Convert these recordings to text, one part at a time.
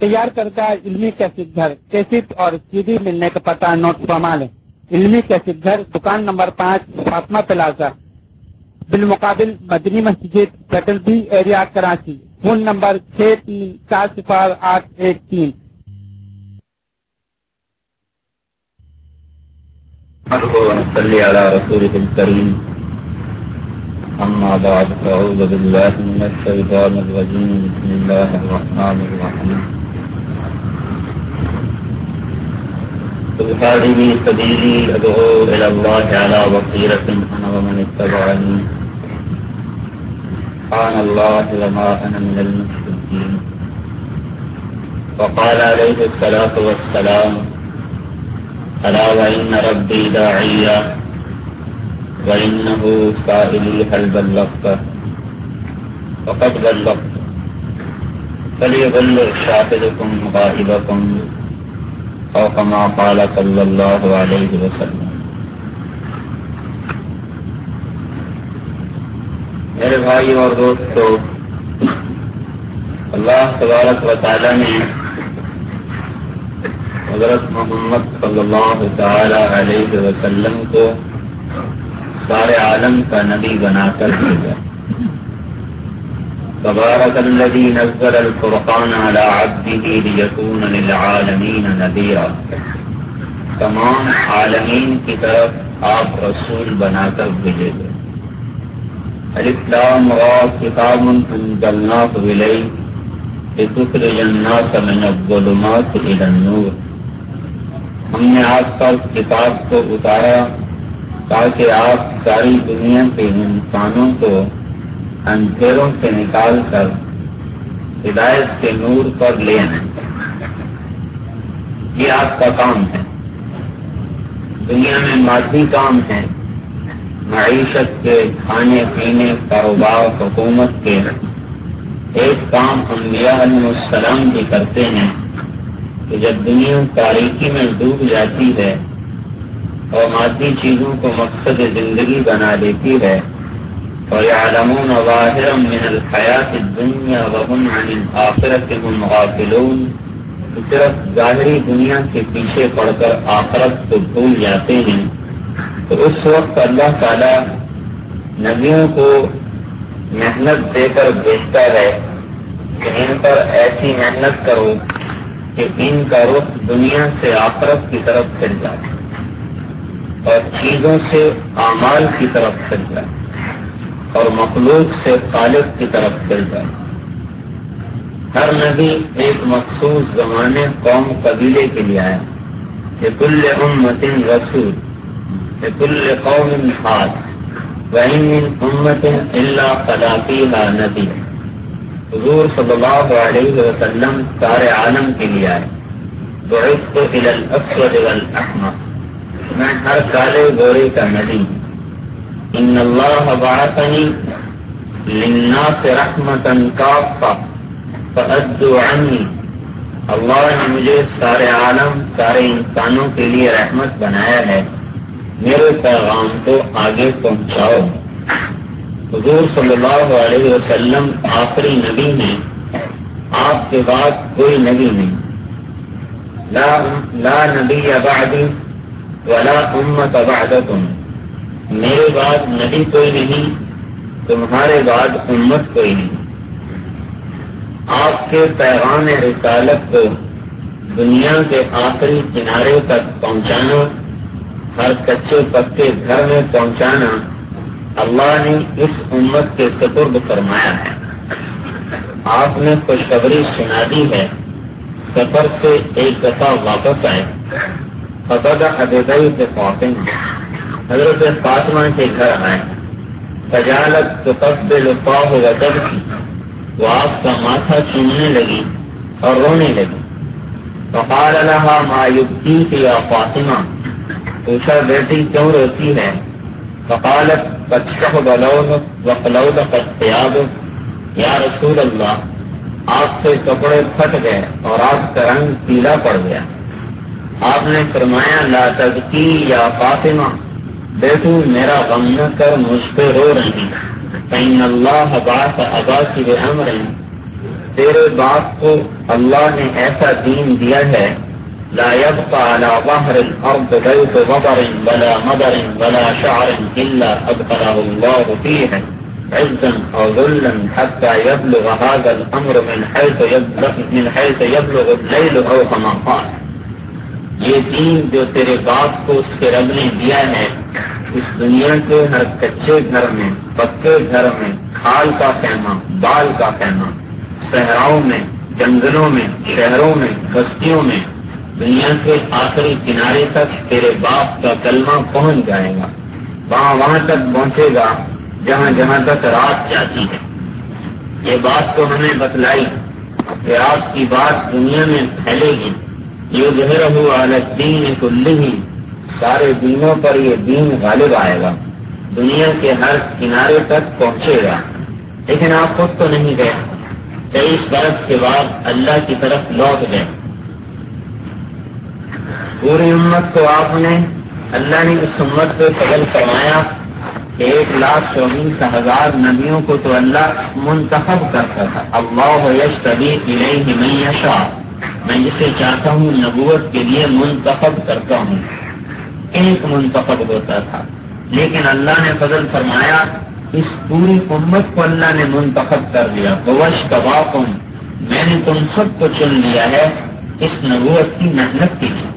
تیار کردہ علمی کیسٹ گھر کیسٹ اور سی ڈی ملنے کا پتہ نوٹ فرما لیں۔ علمی کیسٹ گھر دکان نمبر 5 فاطمہ پلازا بالمقابل مدنی مسجد petal be area Karachi. Phone number 63400813۔ صلی علی رسول الکریم اما بعد فاعوذ باللہ من الشیطان الرجیم بسم اللہ الرحمن الرحیم قل هذه سبیلی ادعو الی اللہ علی بصیرۃ انا ومن اتبعنی سبحان اللہ وما انا من المشرکین۔ وقال علیہ الصلاۃ والسلام الا وان ربی داعی وانه سائلی هل بلغت فقد بلغت فليبلغ شاهدكم غائبكم او كما قال صلی اللہ علیہ وسلم۔ میرے بھائی اور دوستو، اللہ تبارک و تعالی نے حضرت محمد صلی اللہ تعالی علیہ وسلم کو سارے عالم کا نبی بنا کر بھیجا۔ تبارک الذی نزل الفرقان علی عبدہ لیکون للعالمین نذیرا۔ تمام عالمین کی طرف آپ رسول بنا کر بھیجے گئے۔ الف لام را کتاب انزلناہ الیک لتخرج الناس من الظلمات الی النور۔ ہم نے آپ پر کتاب کو اتارا تاکہ آپ ساری دنیا کے انسانوں کو اندھیروں سے نکال کر ہدایت کے نور پر لے آئیں۔ یہ آپ کا کام ہے۔ دنیا میں مادی کام ہے، معیشت کے، کھانے پینے، کاروبار، حکومت کے۔ ایک کام انبیاء علیہ السلام بھی کرتے ہیں کہ جب دنیا تاریکی میں ڈوب جاتی ہے اور مادی چیزوں کو مقصد زندگی بنا دیتی ہے، وَيَعْلَمُونَ ظَاهِرًا مِنَ الْحَيَاةِ الدُّنْيَا وَهُمْ عَنِ الْآخِرَةِ هُمْ غَافِلُونَ، صرف ظاہری دنیا کے پیچھے پڑ کر آخرت کو بھول جاتے ہیں۔ تو اس وقت اللہ تعالیٰ نبیوں کو محنت دے کر بھیجتا ہے کہ ان پر ایسی محنت کرو کہ ان کا رخ دنیا سے آخرت کی طرف پھر جائے اور چیزوں سے اعمال کی طرف پھر جائے اور مخلوق سے خالق کی طرف پھر جائے۔ ہر نبی ایک مخصوص زمانے، قوم، قبیلے کے لیے آیا۔ لِكُلِّ أُمَّةٍ رَسُولٌ لِكُلِّ قَوْمٍ حَادٍ وَإِن مِّنْ أُمَّةٍ إِلَّا خَلَا فِيهَا نَذِيرٌ۔ حضور صلی اللہ علیہ وسلم سارے عالم کے لیے آئے۔ بعثت إلى الأسود والأحمر، میں ہر کالے گورے کا نبی ہوں۔ ان اللہ بعثنی للناس رحمتا کافہ فأدوا عنی، اللہ نے مجھے سارے عالم، سارے انسانوں کے لیے رحمت بنایا ہے، میرے پیغام کو آگے پہنچاؤ۔ حضور صلی اللہ علیہ وسلم آخری نبی ہیں، آپ کے بعد کوئی نبی نہیں۔ لا نبی بعدی ولا امت بعدکم، میرے بعد نبی کوئی نہیں، تمہارے بعد امت کوئی نہیں۔ آپ کے پیغام رسالت کو دنیا کے آخری کنارے تک پہنچانا، ہر کچے پکے گھر میں پہنچانا اللہ نے اس امت کے سپرد فرمایا ہے۔ آپ نے خوشخبری سنا دی ہے، سفر سے ایک دفعہ واپس آئے۔ فبدأ ببیت فاطمہ، حضرت فاطمہ کے گھر آئے۔ فجعلت تقبل فاه وتبكي، وہ آپ کا ماتھا چومنے لگی اور رونے لگی۔ فقال لها ما يبكيك يا فاطمہ، پوچھا بیٹی کیوں روتی ہے؟ فقالت قد شخب لونك وقلودقت ثيابك، یا رسول اللہ آپ سے کپڑے پھٹ گئے اور آپ کا رنگ پیلا پڑ گیا۔ آپ نے فرمایا لا تبکی یا فاطمہ، بیٹو میرا غم نہ کر، مجھ پہ رو رہی، فإن اللہ بعث أباك بأمر، تیرے باپ کو اللہ نے ایسا دین دیا ہے لا يبقى على ظهر الارض بيت مطر ولا مدر ولا شعر الا ادخله الله فيه عزا او ذلا حتى يبلغ هذا الامر من حيث يبلغ الليل او كما قال. یہ دین جو تیرے باپ کو اس کے رب نے دیا ہے اس دنیا کے ہر کچے گھر میں پکے گھر میں کھال کا خیمہ بال کا خیمہ صحراؤں میں جنگلوں میں شہروں میں بستیوں میں دنیا کے آخری کنارے تک تیرے باپ کا کلمہ پہنچ جائے گا. وہاں تک پہنچے گا جہاں جہاں تک رات جاتی ہے. یہ بات تو ہمیں بتلائی کہ آپ کی بات دنیا میں پھیلے گی. یظہرہ علی الدین کلہ سارے دینوں پر یہ دین غالب آئے گا. دنیا کے ہر کنارے تک پہنچے گا. لیکن آپ خود تو نہیں گئے. 23 برس کے بعد اللہ کی طرف لوٹ گئے. پوری امت کو آپ نے اللہ نے اس امت پہ فضل فرمایا کہ 1,24,000 نبیوں کو تو اللہ منتخب کرتا تھا. اللہ یجتبی الیہ من یشاء میں جسے چاہتا ہوں نبوت کے لیے منتخب کرتا ہوں. ایک منتخب ہوتا تھا لیکن اللہ نے فضل فرمایا اس پوری امت کو اللہ نے منتخب کر دیا. وَوَجْتَبَاكُمْ میں نے تم سب کو چن لیا ہے اس نبوت کی محنت کے لیے.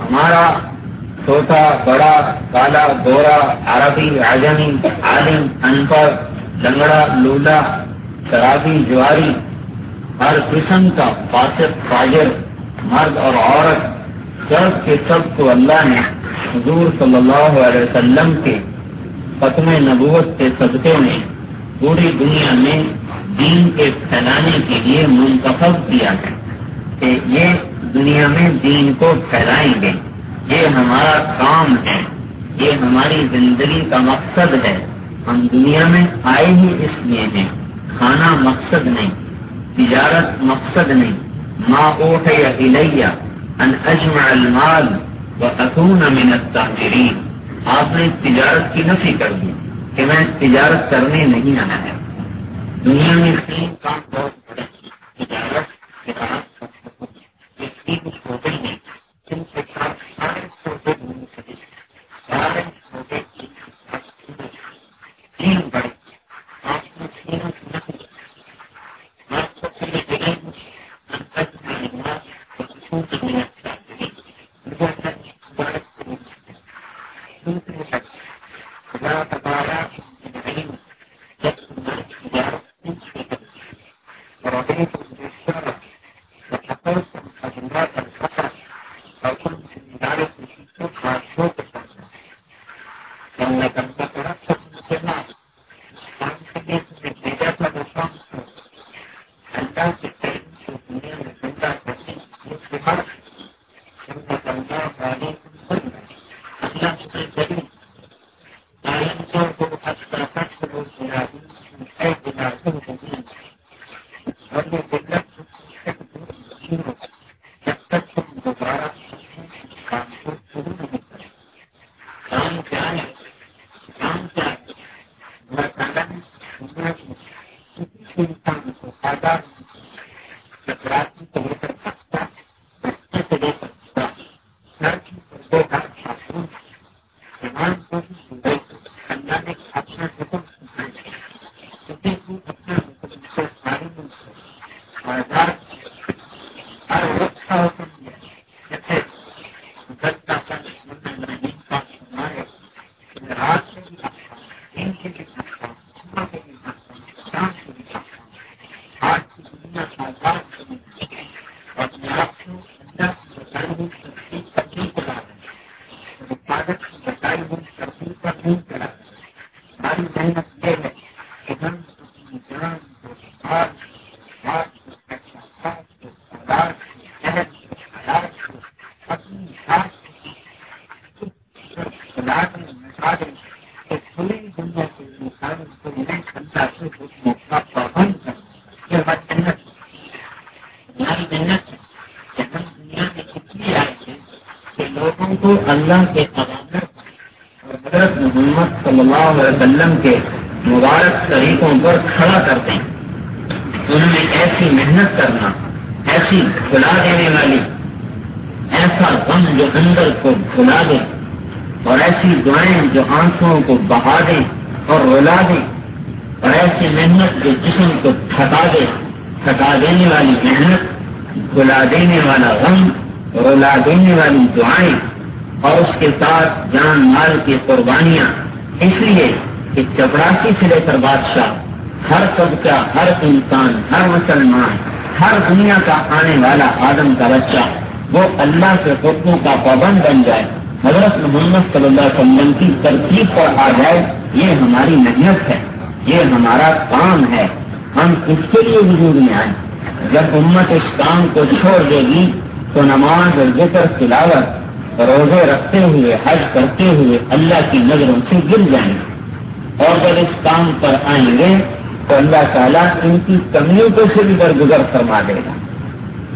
ہمارا چھوٹا بڑا کالا گورا عربی عجمی عالم ان پڑھ لنگڑا لولا شرابی جواری ہر قسم کا فاسق فاجر مرد اور عورت سب کے سب کو اللہ نے حضور صلی اللہ علیہ وسلم کے ختم نبوت کے صدقے میں پوری دنیا میں دین کے پھیلانے کے لیے منتخب کیا ہے کہ یہ دنیا میں دین کو پھیلائیں گے. یہ ہمارا کام ہے. یہ ہماری زندگی کا مقصد ہے. ہم دنیا میں آئے ہی اس لیے ہیں. کھانا مقصد نہیں, تجارت مقصد نہیں. ما اوحی الی ان اجمع المال واکون من التاجرین. آپ نے تجارت کی نفی کر دی کہ میں تجارت کرنے نہیں آیا ہے. دنیا میں 3 کام بہت بڑے ہیں. تجارت اللہ کے قوانین اور حضرت محمد صلی اللہ علیہ وسلم کے مبارک طریقوں پر کھڑا کرتے ہیں. ان میں ایسے ایسی محنت کرنا، ایسی بھلا دینے والی، ایسا غم جو اندر کو بھلا دے، اور ایسی دعائیں جو آنکھوں کو بہا دیں اور رلا دیں، اور ایسی محنت جو جسم کو تھکا دے، تھکا دینے والی محنت، بھلا دینے والا غم، رلا دینے والی دعائیں، اور اس کے ساتھ جان مال کی قربانیاں، اس لیے کہ چپراسی سے لے کر بادشاہ، ہر طبقہ، ہر انسان، ہر مسلمان، ہر دنیا کا آنے والا آدم کا بچہ وہ اللہ کے حکموں کا پابند بن جائے، حضرت محمد صلی اللہ علیہ وسلم کی ترتیب پر آ جائے، یہ ہماری محنت ہے، یہ ہمارا کام ہے، ہم اس کے لیے وجود میں آئیں۔ جب امت اس کام کو چھوڑ دے گی تو نماز اور ذکر، تلاوت، روزے رکھتے ہوئے، حج کرتے ہوئے اللہ کی نظروں سے گر جائیں گے، اور جب اس کام پر آئیں گے تو اللہ تعالیٰ ان کی کمیوں کو سے بھی درگزر فرما دے گا،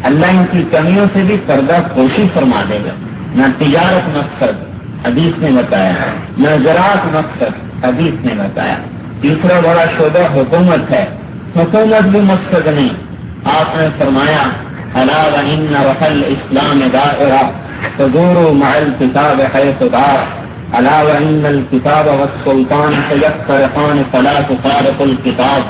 اللہ ان کی کمیوں سے بھی پردہ پوشی فرما دے گا۔ نہ تجارت مقصد حدیث نے بتایا، نہ زراعت مقصد حدیث نے بتایا۔ تیسرا بڑا شعبہ حکومت ہے، حکومت بھی مقصد نہیں، آپ نے فرمایا الا وان رح الاسلام دائرہ تدور مع الكتاب حيث دار، الا وان الكتاب والسلطان سيفترقان فلا تفارق الكتاب،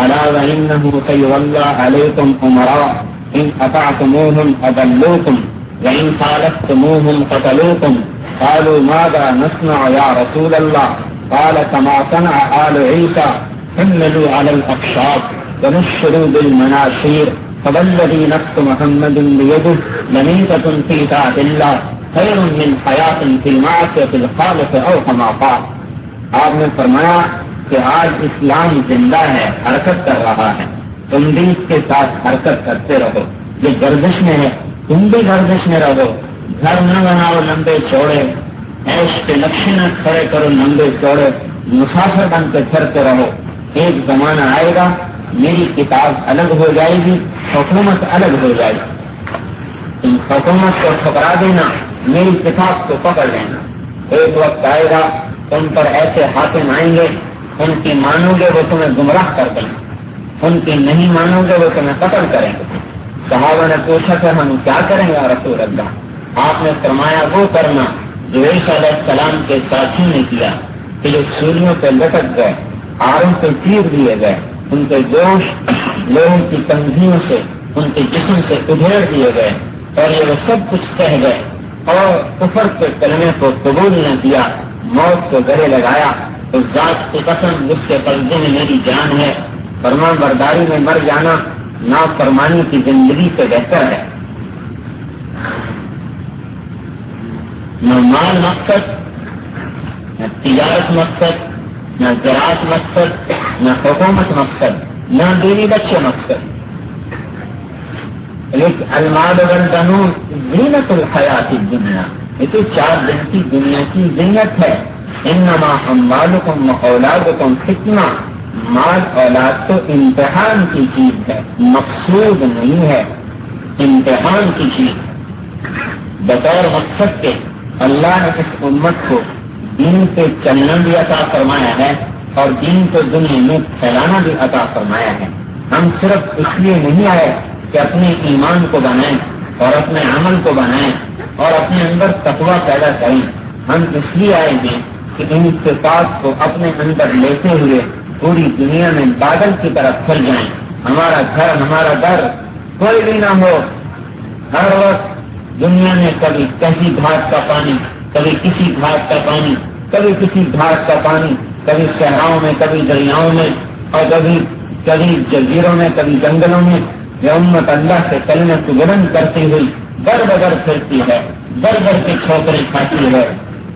الا وانه سيولى عليكم امراء ان اطعتموهم اضلوكم وان خالفتموهم قتلوكم، قالوا ماذا نصنع يا رسول الله؟ قال كما صنع آل عيسى، حملوا على الأقشاب ونشروا بالمناشير، فوالذي نفس محمد بيده لميتة في طاعة الله خير من حياة في المعصية الخالق أو كما قال۔ آپ نے فرمایا کہ آج اسلام زندہ ہے، حرکت کر رہا ہے، تم بھی اس کے ساتھ حرکت کرتے رہو، یہ گردش میں ہے، تم بھی گردش میں رہو، گھر نہ بناؤ لمبے چوڑے، عیش کے نقشے نہ کھڑے کرو لمبے چوڑے، مسافر بن کے پھرتے رہو، ایک زمانہ آئے گا میری کتاب الگ ہو جائے گی، حکومت الگ ہو جائے گی، تم حکومت کو ٹھکرا دینا، میری کتاب کو پکڑ لینا۔ ایک وقت آئے گا تم پر ایسے حاکم آئیں گے، ان کی مانو گے وہ تمہیں گمراہ کر دیں گے، ان کی نہیں مانو گے وہ تمہیں قتل کریں گے۔ صحابہ نے پوچھا کہ ہم کیا کریں یا رسول اللہ؟ آپ نے فرمایا وہ کرنا جو عیسیٰ علیہ السلام کے ساتھی نے کیا کہ جو سولیوں پہ لٹک گئے، آروں پہ چیر دیے گئے، ان کے گوشت لوگوں کی تنظیموں سے، ان کے جسم سے ادھیڑ دیے گئے، اور یہ وہ سب کچھ کہہ گئے اور کفر کے کلمے کو قبول نہ کیا، موت کو گلے لگایا، تو ذات کی قسم جس کے قبضے میں میری جان ہے، فرمان برداری میں مر جانا نافرمانی کی زندگی سے بہتر ہے۔ نہ مال مقصد، نہ تجارت مقصد، نہ زراعت مقصد، نہ حکومت مقصد، نہ بیوی بچے مقصد۔ لیکن المال والبنون زینت الحیات الدنیا، یہ تو 4 دن کی دنیا کی زینت ہے۔ انما اموالکم واولادکم فتنہ، مال اولاد تو امتحان کی چیز ہے، مقصود نہیں ہے، امتحان کی چیز۔ بطور مقصد کے اللہ نے اس امت کو دین پہ چلنا بھی عطا فرمایا ہے اور دین کو دنیا میں پھیلانا بھی عطا فرمایا ہے۔ ہم صرف اس لیے نہیں آئے کہ اپنے ایمان کو بنائیں اور اپنے عمل کو بنائیں اور اپنے اندر تقویٰ پیدا کریں، ہم اس لیے آئے ہیں کہ ان صفات کو اپنے اندر لیتے ہوئے پوری دنیا میں بادل کی طرف پھیل جائیں، ہمارا گھر، ہمارا در کوئی بھی نہ ہو، ہر وقت دنیا میں کبھی کسی گھاٹ کا پانی، کبھی کسی گھاٹ کا پانی، کبھی کسی گھاٹ کا پانی، کبھی صحراؤں میں، کبھی دریاؤں میں، اور کبھی جزیروں میں، کبھی جنگلوں میں، یہ امت اللہ سے کلمے کو بلند کرتی ہوئی در بدر پھرتی ہے، در در کی ٹھوکریں کھاتی ہے،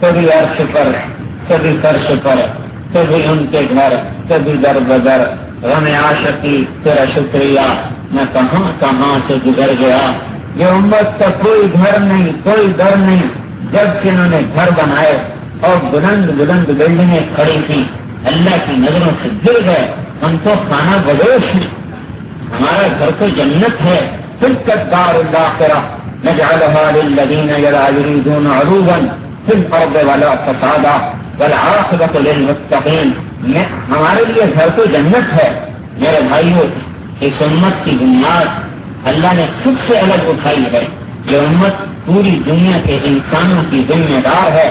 کبھی عرش پر، کبھی فرش پر، کبھی ان کے گھر، کبھی در بدر، غم عاشقی تیرا شکریہ میں کہاں کہاں سے گزر گیا۔ یہ امت کا کوئی گھر نہیں، کوئی در نہیں، جب کہ انہوں نے گھر بنائے اور بلند بلند بلڈنگیں کھڑی تھی، اللہ کی نظروں سے گر گئے، ہم تو کھانا بدوش ہیں، ہمارا گھر تو جنت ہے۔ تلک الدار الآخرہ نجعلها للذین لا یریدون علوا فی الارض ولا فسادا والعاقبۃ للمتقین۔ ہمارے لیے گھر تو جنت ہے۔ میرے بھائیو، اس امت کی بنیاد اللہ نے خود سے الگ اٹھائی ہے. یہ امت پوری دنیا کے انسانوں کی ذمہ دار ہے.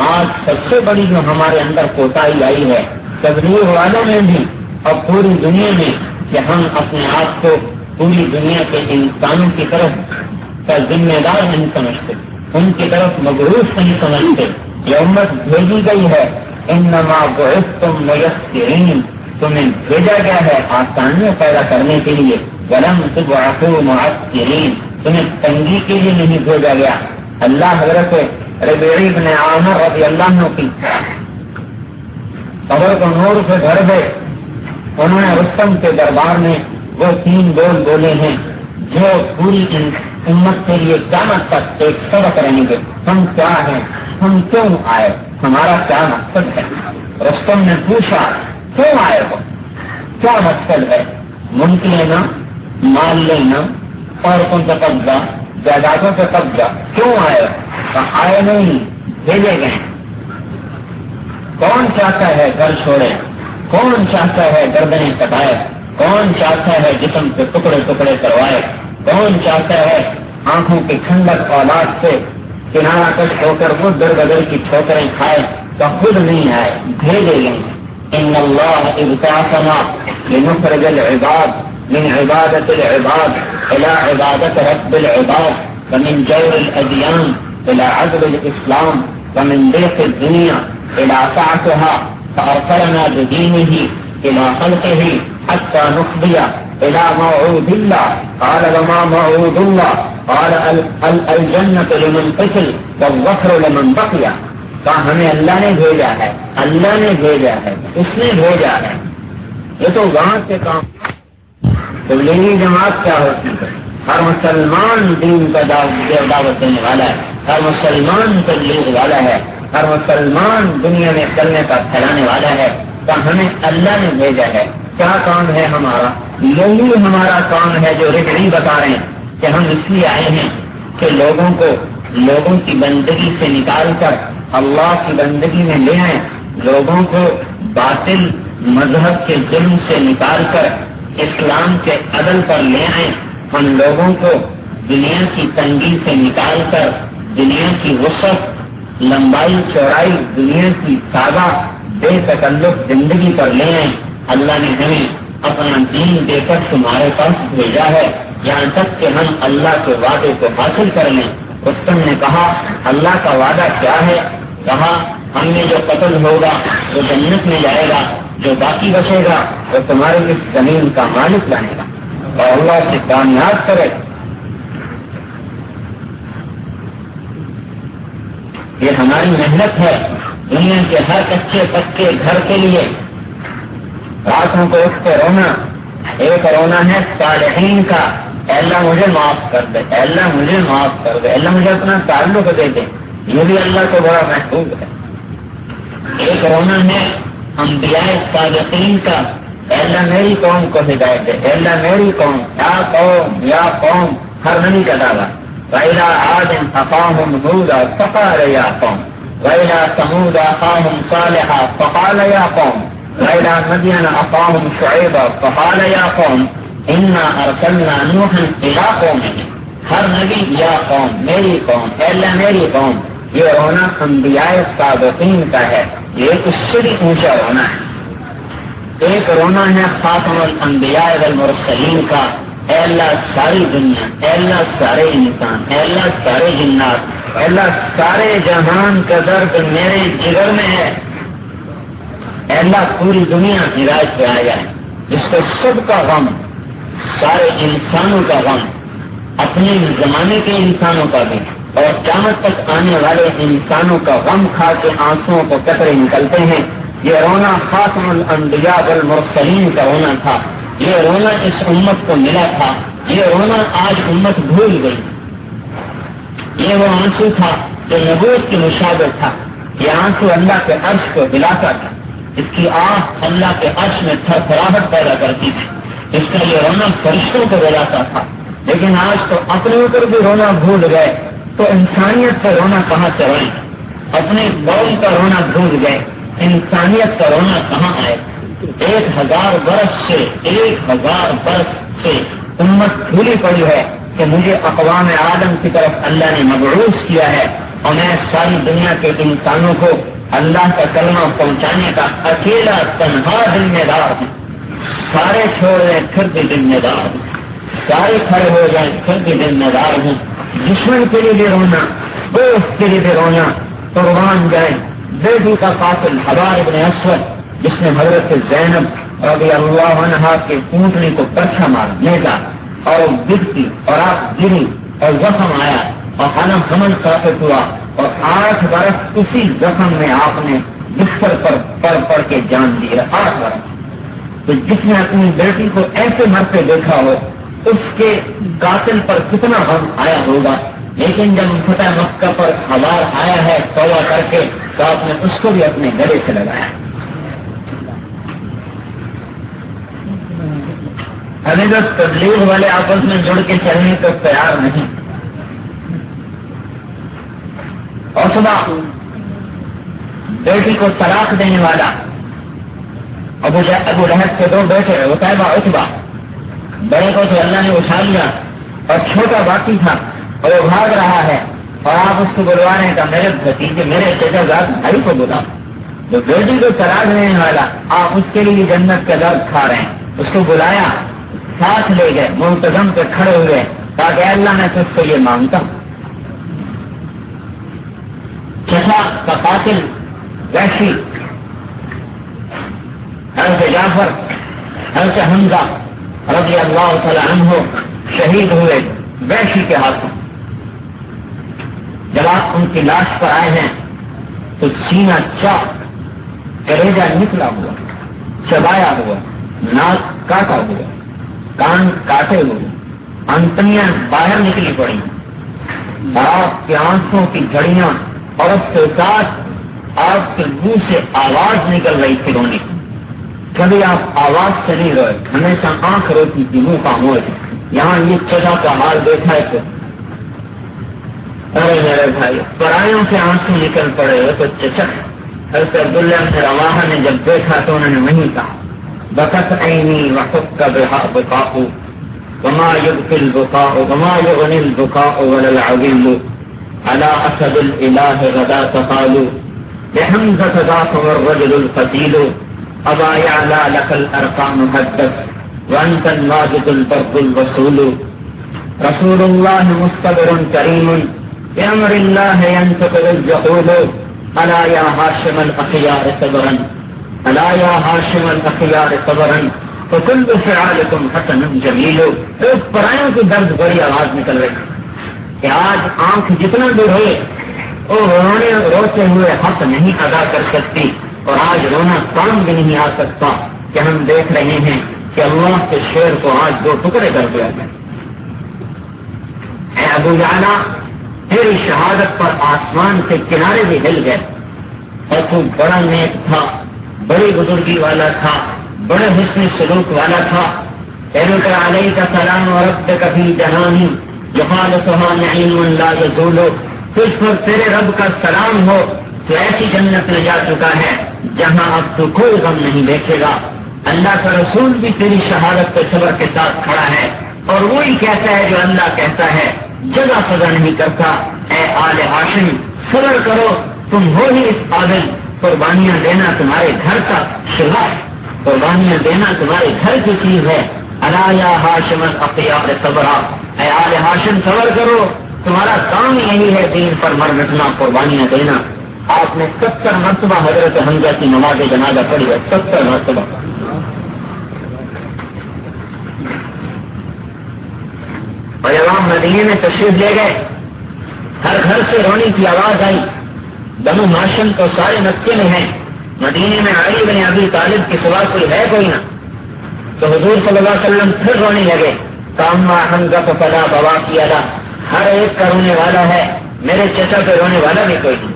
آج سب سے بڑی جو ہمارے اندر کوتاہی آئی ہے تبلیغ والوں میں بھی اور پوری دنیا میں کہ ہم اپنے آپ کو پوری دنیا کے انسانوں کی طرف کا ذمہ دار نہیں سمجھتے, ان کی طرف مبعوث نہیں سمجھتے. یہ امت بھیجی گئی ہے انما بعثتم میسرین, تمہیں بھیجا گیا ہے آسانیاں پیدا کرنے کے لیے. ولم تبعثوا معسرین, تمہیں تنگی کے لیے نہیں بھیجا گیا. اللہ حضرت ربیعی بن عامر رضی اللہ عنہ کی قبر کو نور سے بھر دے. انہوں نے رستم کے دربار میں وہ 3 بول بولے ہیں جو پوری امت کے لیے قیامت تک ایک سبق رہیں گے. ہم کیا ہیں, ہم کیوں آئے, ہمارا کیا مقصد ہے. رستم نے پوچھا کیوں آئے ہو, کیا مقصد ہے. ملک لینا, مال لینا, عورتوں سے قبضہ, جائیدادوں سے قبضہ, کیوں آئے ہو. آئے نہیں, بھیجے گئے. کون چاہتا ہے گھر چھوڑے, کون چاہتا ہے گردنیں کٹائے, کون چاہتا ہے جسم کے ٹکڑے ٹکڑے کروائے, کون چاہتا ہے آنکھوں کی ٹھنڈک اولاد سے کنارہ کش ہو کر وہ در بدر کی ٹھوکریں کھائے. تو خود نہیں آئے, بھیجے گئے. ان اللہ ابتعثنا لنخرج العباد من عبادت العباد الى عبادت رب العباد ومن جور الادیان الى عدل الاسلام ومن ضيق الدنيا الى سعتها فارسلنا بدينه الى خلقه حتى نفضي الى موعود الله. قال وما موعود الله؟ قال الجنة لمن قتل والظفر لمن بقي. کہا ہمیں اللہ نے بھیجا ہے, اللہ نے بھیجا ہے, اس نے بھیجا ہے. یہ تو وہاں سے کام. تبلیغی جماعت کیا ہوتی ہے؟ ہر مسلمان دین کا دعوت دینے والا ہے, ہر مسلمان تبلیغ والا ہے, ہر مسلمان دنیا میں چلنے کا پھیلانے والا ہے. تو ہمیں اللہ نے بھیجا ہے. کیا کام ہے ہمارا؟ یہی ہمارا کام ہے جو ربعی بتا رہے ہیں کہ ہم اس لیے آئے ہیں کہ لوگوں کو لوگوں کی بندگی سے نکال کر اللہ کی بندگی میں لے آئیں, لوگوں کو باطل مذہب کے ظلم سے نکال کر اسلام کے عدل پر لے آئیں. ہم لوگوں کو دنیا کی تنگی سے نکال کر دنیا کی وسعت, لمبائی چوڑائی, دنیا کی سادہ بے تکلف زندگی پر لے آئیں. اللہ نے ہمیں اپنا دین دے کر تمہارے پاس بھیجا ہے یہاں تک کہ ہم اللہ کے وعدے کو حاصل کر لیں. رستم نے کہا اللہ کا وعدہ کیا ہے؟ کہا ہم میں جو قتل ہوگا وہ جنت میں جائے گا, جو باقی بچے گا وہ تمہاری اس زمین کا مالک بنے گا اور اللہ سے کامیاب کرے. یہ ہماری محنت ہے دنیا کے ہر کچے پکے گھر کے لیے. راتوں کو اٹھ کے رونا, ایک رونا ہے صالحین کا, اللہ مجھے معاف کر دے, اللہ مجھے معاف کر دے, اللہ مجھے اپنا تعلق دے دے. یہ بھی اللہ کو بڑا محبوب ہے. ایک رونا ہے انبیاء صادقین کا, اللہ میری قوم کو ہدایت دے, اللہ میری قوم, یا قوم ہر نبی کا دعویٰ. وَإِلَىٰ عَادٍ أَخَاهُمْ هُودًا فَقَالَ يَا قَوْمِ وَإِلَىٰ ثَمُودَ أَخَاهُمْ صَالِحًا فَقَالَ يَا قَوْمِ وَإِلَىٰ مَدْيَنَ أَخَاهُمْ شُعَيْبًا فَقَالَ يَا قَوْمِ إِنَّا أَرْسَلْنَا نُوحًا إِلَىٰ قَوْمِهِ. ہر نبی یا قوم, میری قوم, اللہ میری قوم. یہ رونا انبیاء صادقین کا ہے, یہ اس سے بھی اونچا رونا ہے. ایک رونا ہے خاتم الانبیاء والمرسلین کا, اے اللہ ساری دنیا, اے اللہ سارے انسان, اے اللہ سارے جنات, اے اللہ سارے جہان کا درد میرے جگر میں ہے. اے اللہ پوری دنیا ہدایت پہ آ جائے, جس کو سب کا غم, سارے انسانوں کا غم, اپنے زمانے کے انسانوں کا بھی اور قیامت تک آنے والے انسانوں کا غم کھا کے آنسوؤں کو قطرے نکلتے ہیں. یہ رونا خاتم الانبیاء والمرسلین کا رونا تھا. یہ رونا اس امت کو ملا تھا. یہ رونا آج امت بھول گئی. یہ وہ آنسو تھا جو نبوت کی مشابہ تھا. یہ آنسو اللہ کے عرش کو ہلاتا تھا. اس کی آہ اللہ کے عرش میں تھرتھراہٹ پیدا کرتی تھی. اس کا یہ رونا فرشتوں کو ہلاتا تھا. لیکن آج تو اپنے اوپر بھی رونا بھول گئے تو انسانیت کا رونا کہاں سے روئیں؟ اپنے قوم کا رونا بھول گئے, انسانیت کا رونا کہاں آئے؟ 1000 برس سے 1000 برس کہ امت بھولی پڑی ہے کہ مجھے اقوام عالم کی طرف اللہ نے مبعوث کیا ہے اور میں ساری دنیا کے انسانوں کو اللہ کا کلمہ پہنچانے کا اکیلا تنہا ذمہ دار ہوں. سارے چھوڑ دیں پھر بھی ذمہ دار ہوں, سارے کھڑے ہو جائیں پھر بھی ذمہ دار ہوں. دشمن کے لیے بھی رونا, دوست کے لیے بھی رونا, قربان جائیں. بیٹی کا قاتل حبار ابن اسود جس نے حضرت زینب رضی اللہ عنہا کے اونٹنی کو پرچھا مارنے کا اور گرتی اور آپ گری اور زخم آیا اور حالم حمل ثابت ہوا اور 8 برس اسی زخم میں آپ نے بستر پر پڑ کے جان دی ہے. 8 برس. تو جس نے اپنی بیٹی کو ایسے مرتے دیکھا ہو اس کے قاتل پر کتنا غم آیا ہوگا. لیکن جب فتح مکہ پر حوار آیا ہے توبہ کر کے تو آپ نے اس کو بھی اپنے گلے سے لگایا. ابھی تو تبلیغ والے آپس میں جڑ کے چلنے کو تیار نہیں. اور صبح بیٹی کو طلاق دینے والا ابو لہب کے 2 بیٹے عتیبہ عتبہ, بڑے کو تو اللہ نے اٹھا لیا اور چھوٹا باقی تھا اور وہ بھاگ رہا ہے اور آپ اس کو بلوا رہے ہیں کہ میرے بھتیجے میرے چچا زاد بھائی کو بلاؤ. جو بیٹی کو طلاق دینے والا آپ اس کے لیے جنت کا درد کھا رہے ہیں, اس کو بلایا, ساتھ لے گئے, منتظم پہ کھڑے ہوئے تاکہ اللہ میں تجھ کو یہ مانگتا ہوں. چچا کا قاتل وحشی حضرت جعفر حضرت حمزہ رضی اللہ تعالی عنہ شہید ہوئے وحشی کے ہاتھوں. جب آپ ان کی لاش پر آئے ہیں تو سینہ چاک, کلیجہ نکلا ہوا, چبایا ہوا, ناک کاٹا ہوا, کان کاٹے ہوئے, انتڑیاں باہر نکلی پڑی, آپ کے آنکھوں کی جھڑیاں اور اس کے ساتھ آپ کے منہ سے آواز نکل رہی تھی رونے کی. کبھی آپ آواز سے نہیں روئے, ہمیشہ آنکھ روتی تھی, منہ خاموش. یہاں یہ چچا کا حال دیکھا ہے تو ارے میرے بھائی پرایوں سے آنسو نکل پڑے ہو تو چچا. حضرت عبداللہ بن رواحہ نے جب دیکھا تو انہوں نے وہیں کہا بکت عینی وحق بہا بقاء وما یبکی البقاء وما یغنی البقاء ولا العویل على اسد الالہ غدا تقال بحمزة ذاك والرجل القتیل ابا یعلا لك الارقام حدث وانت الواجد البرد الوصول رسول اللہ مستبر کریم بامر اللہ ينطق الجحول الا یا ہاشم الاخیار صبرا الا یا ہاشم الاخیار صبرا فکل فعالکم حسن جمیل. اس پرایوں کی درد بڑی آواز نکل رہی کہ آج آنکھ جتنا دور ہوئے وہ روتے ہوئے حق نہیں ادا کر سکتی اور آج رونا کام بھی نہیں آ سکتا کہ ہم دیکھ رہے ہیں کہ اللہ کے شعر کو آج 2 ٹکڑے کر دیا گیا. اے ابو جعلا تیری شہادت پر آسمان کے کنارے بھی ہل گئے اور تو بڑا نیک تھا, بڑی بزرگی والا تھا, بڑے حسن سلوک والا تھا. تیرک علیہ کا سلام و رب کبھی جہانی یخالصها نعیم لا یزول. تجھ پر تیرے رب کا سلام ہو تو ایسی جنت میں جا چکا ہے جہاں اب تو کوئی غم نہیں دیکھے گا. اللہ کا رسول بھی تیری شہادت پہ صبر کے ساتھ کھڑا ہے اور وہی کہتا ہے جو اللہ کہتا ہے, جگہ سزا نہیں کرتا. اے آل ہاشم صبر کرو, تم ہو ہی اس قابل. قربانیاں دینا تمہارے گھر کا شبہ ہے, قربانیاں دینا تمہارے گھر کی چیز ہے. الا یا ہاشم الاخیار صبرا, اے آل ہاشم صبر کرو, تمہارا کام یہی ہے دین پر مر مٹنا, قربانیاں دینا. آپ نے 70 مرتبہ حضرت حمزہ کی نماز جنازہ پڑھی ہے, 70 مرتبہ. اور جب آپ مدینے میں تشریف لے گئے ہر گھر سے رونے کی آواز آئی. بنو ہاشم تو سارے مکے میں ہیں, مدینے میں علی بن ابی طالب کے سوا کوئی ہے کوئی نہ. تو حضور صلی اللہ علیہ وسلم پھر رونے لگے. کاما حمزہ کو پلا بوا کیا تھا, ہر ایک کا رونے والا ہے, میرے چچا پہ رونے والا بھی کوئی نہیں.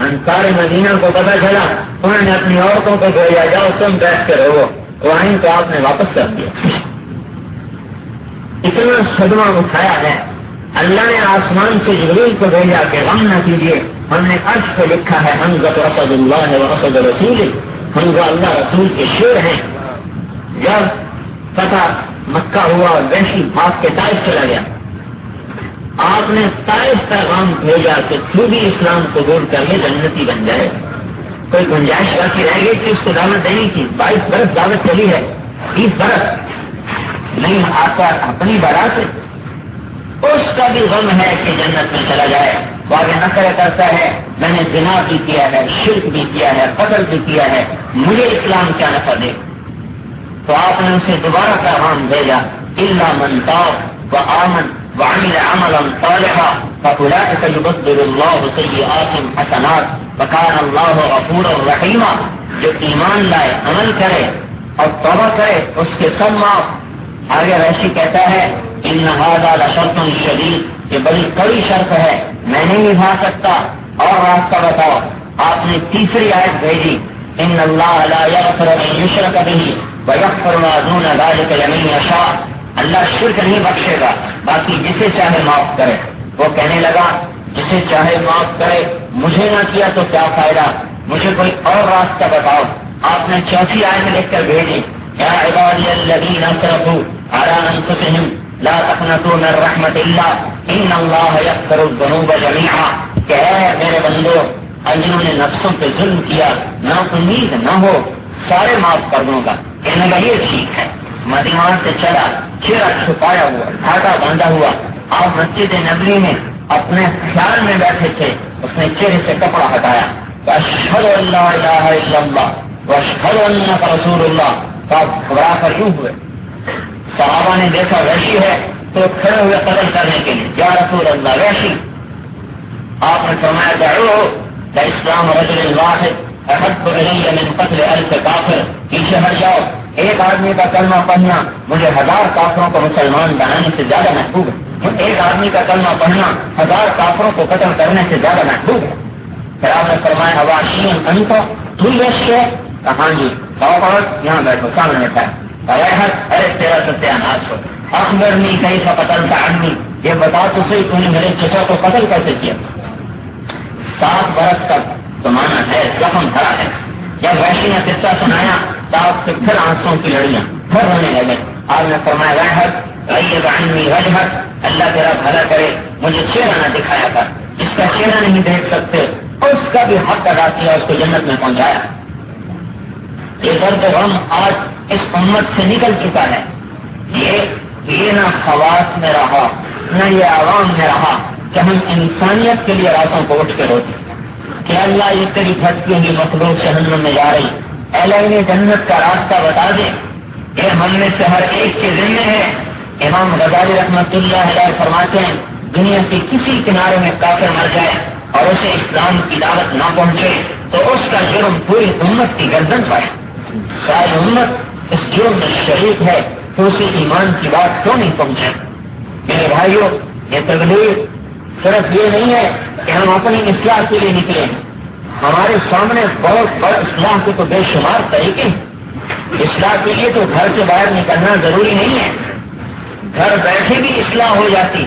انصار مدینہ کو پتا چلا, انہوں نے اپنی عورتوں کو بھیجا جاؤ تم بیٹھ کے رہو, وہیں تو آپ نے واپس کر دیا. اتنا صدمہ اٹھایا ہے. اللہ نے آسمان سے جبریل کو بھیجا کہ غم نہ کیجیے, ہم نے عرش پہ لکھا ہے حمزہ اسد اللہ و اسد رسول, حمزہ اللہ رسول کے شیر ہیں. جب فتح مکہ ہوا اور ویسی بھاگ کے طائف چلا گیا. آپ نے طائف پیغام بھیجا کہ تو بھی اسلام قبول کر لے جنتی بن جائے. کوئی گنجائش باقی رہ گئی کہ اس کو دعوت دینی تھی. 22 برس دعوت چلی ہے, 30 برس نہیں آتا اپنی بارات سے. اس کا بھی غم ہے کہ جنت میں چلا جائے. وہ آگے نقل کرتا ہے میں نے زنا بھی کیا ہے, شرک بھی کیا ہے, قتل بھی کیا ہے, مجھے اسلام کیا نفع دے. تو آپ نے اسے دوبارہ پیغام بھیجا الا من تاب وآمن وعمل عملا صالحا فاولئک یبدل اللہ سیئاتہم حسنات وکان اللہ غفورا رحیما. جو ایمان لائے, عمل کرے اور توبہ کرے اس کے سب معاف. آگے ویسی کہتا ہے ان ھذا لشرط شدید, یہ بڑی کڑی شرط ہے, میں نہیں نبھا سکتا. اور راستہ بتاؤ. آپ نے تیسری آیت بھیجی ان اللہ لا یغفر ان یشرک بہ ویغفر ما دون ذلک لمن یشاء. اللہ شرک نہیں بخشے گا, باقی جسے چاہے معاف کرے. وہ کہنے لگا جسے چاہے معاف کرے, مجھے نہ کیا تو کیا فائدہ, مجھے کوئی اور راستہ بتاؤ. آپ نے چوتھی آیت لکھ کر بھیجی یا عبادی الذین اسرفوا علی انفسہم لا تقنطوا من رحمت اللہ ان اللہ یغفر الذنوب جمیعا. کہ اے میرے بندو, جنہوں نے نفسوں پہ ظلم کیا نہ امید نہ ہو, سارے معاف کر دوں گا. کہنے لگا یہ ٹھیک ہے. مدینہ سے چلا, چہرہ چھپایا ہوا, ڈھاٹا باندھا ہوا. آپ مسجد نبوی میں اپنے خیال میں بیٹھے تھے, اس نے چہرے سے کپڑا ہٹایا. اشہد ان لا الہ الا اللہ واشہد انک رسول اللہ. تو آپ گھبرا کر یوں ہوئے. صحابہ نے دیکھا وحشی ہے تو کھڑے ہوئے قتل کرنے کے لیے, یا رسول اللہ وحشی. آپ نے فرمایا دعوہ اسلام رجل واحد احب الی من قتل الف کافر. پیچھے ہٹ جاؤ, ایک آدمی کا کلمہ پڑھنا مجھے 1000 کافروں کو مسلمان بنانے سے زیادہ محبوب ہے. ایک آدمی کا کلمہ پڑھنا 1000 کافروں کو قتل کرنے سے زیادہ محبوب ہے. پھر آپ نے فرمایا حواشین انت, تو وحشی ہے؟ کہاں جی. یہاں بیٹھو سامنے بیٹھا ہے. ارے تیرا ستیاناش ہو. اخبرنی کیف قتلت عمی, یہ بتا تو صحیح تو نے میرے چچا کو قتل کیسے کیا. 7 برس کا زمانہ ہے, زخم بھرا ہے. جب وحشی نے قصہ سنایا تو آپ سے پھر آنسوں کی لڑیاں پھر ہونے لگے. آپ نے فرمایا وحد غیب عنی وجہک, اللہ تیرا بھلا کرے مجھے چہرہ نہ دکھایا کر. جس کا چہرہ نہیں دیکھ سکتے اس کا بھی حق ادا کیا, اس کو جنت میں پہنچایا. یہ درد غم آج اس امت سے نکل چکا ہے. یہ نہ خواص میں رہا نہ یہ عوام میں رہا کہ ہم انسانیت کے لیے راتوں کو اٹھ کے روتے کہ اللہ یہ تیری بھٹکی ہوئی مخلوق جہنم میں جا رہی, اللہ نے جنت کا راستہ بتا دے. یہ ہم میں سے ہر ایک کے ذمہ ہے. امام غزالی رحمۃ اللہ علیہ فرماتے ہیں دنیا کے کسی کنارے میں کافر مر جائے اور اسے اسلام کی دعوت نہ پہنچے تو اس کا جرم پوری امت کی گردن پر ہے. ساری امت اس جرم میں شریک ہے تو اسے ایمان کی بات کیوں نہیں پہنچے. میرے بھائیوں, یہ تبلیغ صرف یہ نہیں ہے کہ ہم اپنی اصلاح کے لیے نکلے. ہمارے سامنے بہت بڑا اصلاح کے تو بے شمار طریقے. اصلاح کے لیے تو گھر سے باہر نکلنا ضروری نہیں ہے, گھر بیٹھے بھی اصلاح ہو جاتی.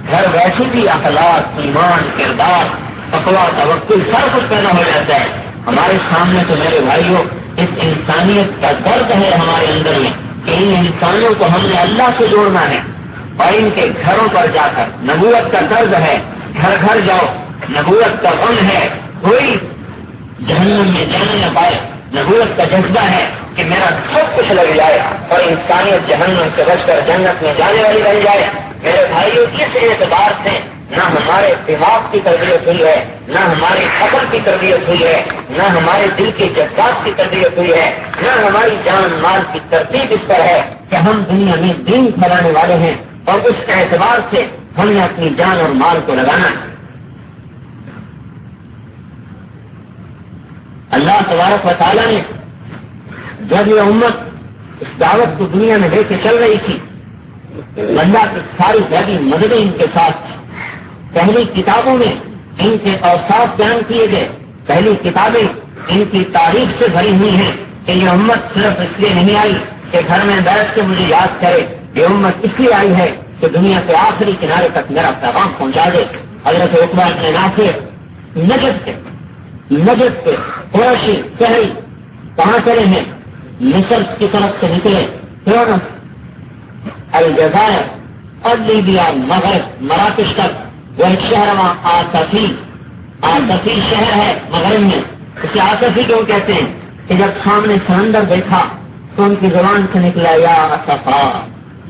گھر بیٹھے بھی اخلاق, ایمان, کردار, تقویٰ, توکل سب کچھ پیدا ہو جاتا ہے. ہمارے سامنے تو میرے بھائیوں اس انسانیت کا درد ہے ہمارے اندر میں کہ ان انسانوں کو ہم نے اللہ سے جوڑنا ہے اور ان کے گھروں پر جا کر نبوت کا درد ہے. گھر گھر جاؤ, نبوت کا غم ہے, کوئی جہنم میں جانے نہ پائے. نبوت کا جذبہ ہے کہ میرا سب کچھ لگ جائے اور انسانیت جہنم سے بچ کر جنت میں جانے والی بن جائے. میرے بھائیوں اس اعتبار سے نہ ہمارے دماغ کی تربیت ہوئی ہے, نہ ہماری عقل کی تربیت ہوئی ہے, نہ ہمارے دل کے جذبات کی تربیت ہوئی ہے, نہ ہماری جان مال کی ترتیب اس پر ہے کہ ہم دنیا میں دین پھیلانے والے ہیں اور اس اعتبار سے ہم نے اپنی جان اور مال کو لگانا ہے. اللہ تبارک و تعالیٰ نے جب یہ امت اس دعوت کو دنیا میں لے کے چل رہی تھی, اللہ کی ساری زیادہ مددیں ان کے ساتھ. پہلی کتابوں میں ان کے اوصاف بیان کیے گئے. پہلی کتابیں ان کی تاریخ سے بھری ہوئی ہیں کہ یہ امت صرف اس لیے نہیں آئی کہ گھر میں بیٹھ کے مجھے یاد کرے. یہ امت اس لیے آئی ہے کہ دنیا کے آخری کنارے تک میرا پیغام پہنچا دے. حضرت عقبہ بن نافع نجد کے قریشی شہری کہاں چلے ہیں, مصر کی طرف سے نکلے. تونس، الجزائر اور لیبیا، مغرب، مراکش تک وہ ایک شہر وہاں آصفی شہر ہے مغرب میں. اسے آصفی کیوں کہتے ہیں کہ جب سامنے سمندر دیکھا تو ان کی زبان سے نکلا یا اسفا،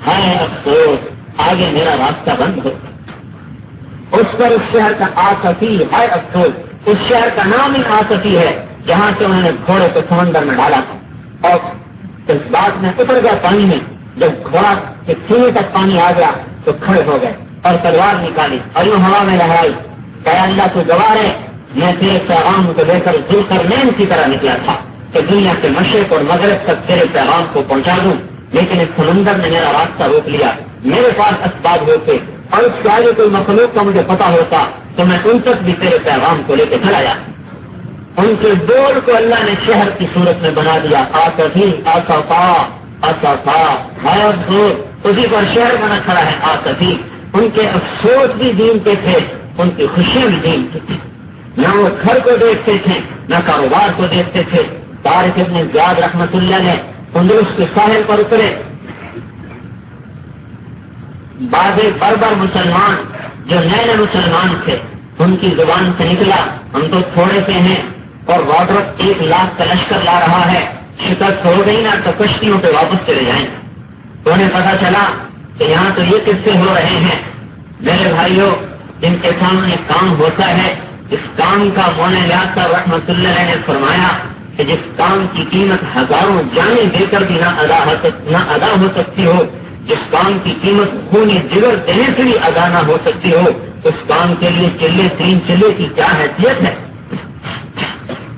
ہے افسوس، آگے میرا راستہ بند ہو. اس پر اس شہر کا آصفی، ہے افسوس، اس شہر کا نام ہی آصفی ہے جہاں سے انہوں نے گھوڑے کو سمندر میں ڈالا تھا اور اس بات میں اتر گیا پانی میں. جب گھوڑا کے سینے تک پانی آ گیا تو کھڑے ہو گئے اور تلوار نکالی اور یوں ہوا میں لہرائی کہ اللہ تو گواہ ہے، میں تیرے پیغام کو لے کر ذوالقرنین کی طرح نکلا تھا کہ دنیا کے مشرق اور مغرب تک تیرے پیغام کو پہنچا دوں، لیکن اس سمندر نے میرا راستہ روک لیا. میرے پاس اسباب ہوتے اور اس کے آگے کوئی مخلوق کا مجھے پتا ہوتا تو میں ان تک بھی تیرے پیغام کو لے کے چلا جاتا. ان کے بول کو اللہ نے شہر کی صورت میں بنا دیا. آصفی، آصفا، آصفا، ہے افسوس، اسی پر شہر بنا کھڑا ہے آصفی. ان کے افسوس بھی دین کے تھے، ان کی خوشیاں بھی دین کی تھی. نہ وہ گھر کو دیکھتے تھے نہ کاروبار کو دیکھتے تھے. طارق ابن زیاد رحمت اللہ نے اندلس کے ساحل پر اترے. بعض بربر مسلمان جو نئے مسلمان تھے ان کی زبان سے نکلا ہم تو تھوڑے سے ہیں اور وارڈرب 1 لاکھ کا لشکر لا رہا ہے، شکست ہو گئی نا تو کشتیوں پہ واپس چلے جائیں. تو انہیں پتا چلا کہ یہاں تو یہ قصے ہو رہے ہیں. میرے بھائیوں، جن کے سامنے کام ہوتا ہے اس کام کا مولانا یاسر رحمت اللہ علیہ نے فرمایا کہ جس کام کی قیمت ہزاروں جانیں دے کر بھی نہ ادا ہو سکتی ہو، جس کام کی قیمت خون جگر دینے سے بھی ادا نہ ہو سکتی ہو، اس کام کے لیے چلے 3 چلے کی کیا حیثیت ہے.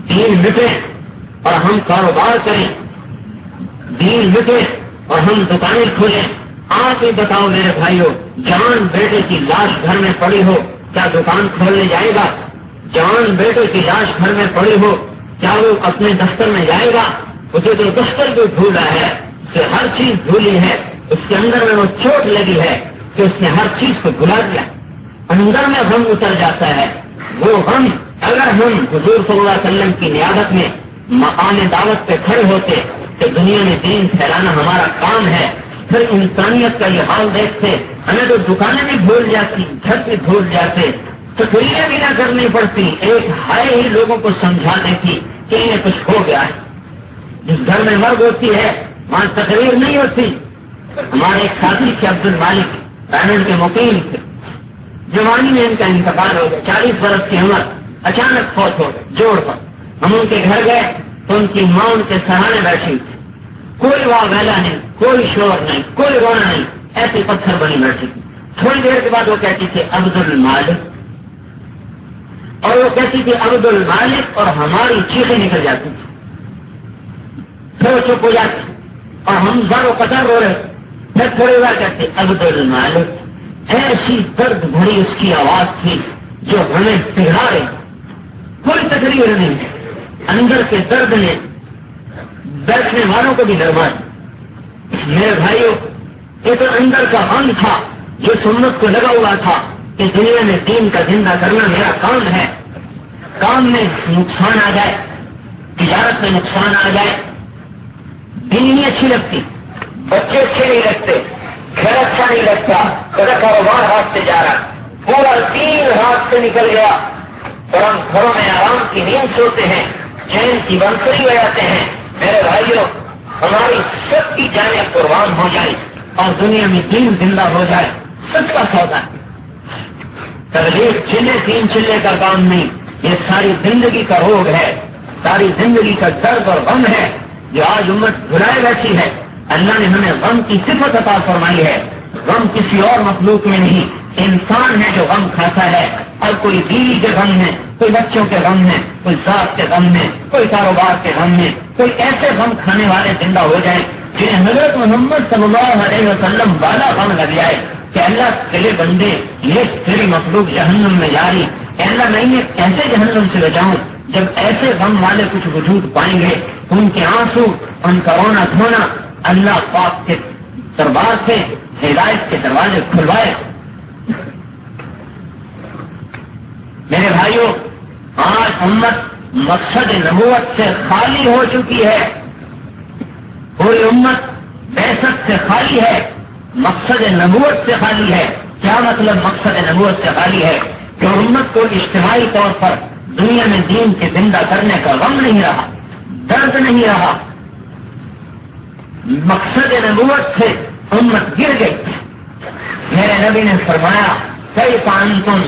3 مٹے اور ہم کاروبار کریں، 3 مٹے اور ہم دکانیں کھولیں. آپ ہی بتاؤ میرے بھائیوں، جان بیٹے کی لاش گھر میں پڑی ہو کیا دکان کھولنے جائے گا؟ جان بیٹے کی لاش گھر میں پڑی ہو کیا وہ اپنے دفتر میں جائے گا؟ اسے تو دفتر بھی بھولا ہے، اسے ہر چیز بھولی ہے، اس کے اندر میں وہ چوٹ لگی ہے کہ اس نے ہر چیز کو بھلا دیا. اندر میں غم اتر جاتا ہے. وہ غم اگر ہم حضور صلی اللہ علیہ وسلم کی نیابت میں مقام دعوت پہ کھڑے ہوتے کہ دنیا میں دین پھیلانا ہمارا کام ہے، پھر انسانیت کا یہ حال دیکھتے ہمیں تو دکانیں بھی بھول جاتی، گھر بھی بھول جاتے، تقریریں بھی نہ کرنی پڑتی، ایک ہائے ہی لوگوں کو سمجھا دیتی کہ انہیں کچھ ہو گیا ہے. جس گھر میں مرگ ہوتی ہے وہاں تقریر نہیں ہوتی. ہمارے ایک ساتھی تھے عبد المالک، پیمنٹ کے مقیم تھے. جوانی میں ان کا انتقال ہو گیا، 40 برس کی عمر، اچانک فوت ہو گئے جوڑ پر. ہم ان کے گھر گئے تو ان کی ماں ان کے سہانے بیٹھی تھی. کوئی واہ ویلا نہیں، کوئی شور نہیں، کوئی رونا نہیں، ایسے پتھر بنی بیٹھی تھی. تھوڑی دیر کے بعد وہ کہتی تھی عبد المالک، اور وہ کہتی تھی عبد المالک، اور ہماری چیخیں نکل جاتی تھی. پھر وہ چپ ہو جاتی اور ہم زاروں قطر رو رہے. پھر تھوڑی بار کہتے عبد المالک. ایسی درد بھری اس کی آواز تھی جو ہمیں پگھلا رہی. کوئی تقریر نہیں، اندر کے درد نے بیٹھنے والوں کو بھی ڈروا دی. میرے بھائیوں، ایک اندر کا غم تھا جو سنت کو لگا ہوا تھا کہ دنیا میں دین کا زندہ کرنا میرا کام ہے. کام میں نقصان آ جائے، تجارت میں نقصان آ جائے، دین نہیں اچھی لگتی، بچے اچھے نہیں لگتے، گھر اچھا نہیں لگتا، میرا کاروبار ہاتھ سے جا رہا، پورا دین ہاتھ سے نکل گیا اور ہم گھروں میں آرام کی نیند سوتے ہیں، چین کی بنسری بجاتے ہیں. میرے بھائیوں، ہماری سب کی جانیں قربان ہو جائیں اور دنیا میں دین زندہ ہو جائے، سچ کا سودا. تبلیغ چلے 3 چلے کا کام نہیں، یہ ساری زندگی کا روگ ہے، ساری زندگی کا درد اور غم ہے جو آج امت بھلائے بیٹھی ہے. اللہ نے ہمیں غم کی صفت عطا فرمائی ہے. غم کسی اور مخلوق میں نہیں، انسان ہے جو غم کھاتا ہے. اور کوئی بیوی کے غم ہے، کوئی بچوں کے غم ہے، کوئی ذات کے غم ہے، کوئی کاروبار کے غم ہے. کوئی ایسے غم کھانے والے زندہ ہو جائیں جنہیں حضرت محمد صلی اللہ علیہ وسلم والا غم لگ جائے کہ اللہ تیرے بندے یہ تیری مخلوق جہنم میں جاری، اللہ میں انہیں کیسے جہنم سے بچاؤں. جب ایسے غم والے کچھ وجود پائیں گے ان کے آنسو، ان کا رونا دھونا اللہ پاک کے دربار سے ہدایت کے دروازے کھلوائے. میرے بھائیوں، آج امت مقصد نبوت سے خالی ہو چکی ہے. پوری امت بعثت سے خالی ہے، مقصد نبوت سے خالی ہے۔ کیا مطلب مقصد نبوت سے خالی ہے؟ کہ امت کو اجتماعی طور پر دنیا میں دین کے زندہ کرنے کا غم نہیں رہا، درد نہیں رہا۔ مقصد نبوت سے امت گر گئی۔ میرے نبی نے فرمایا کیف انتم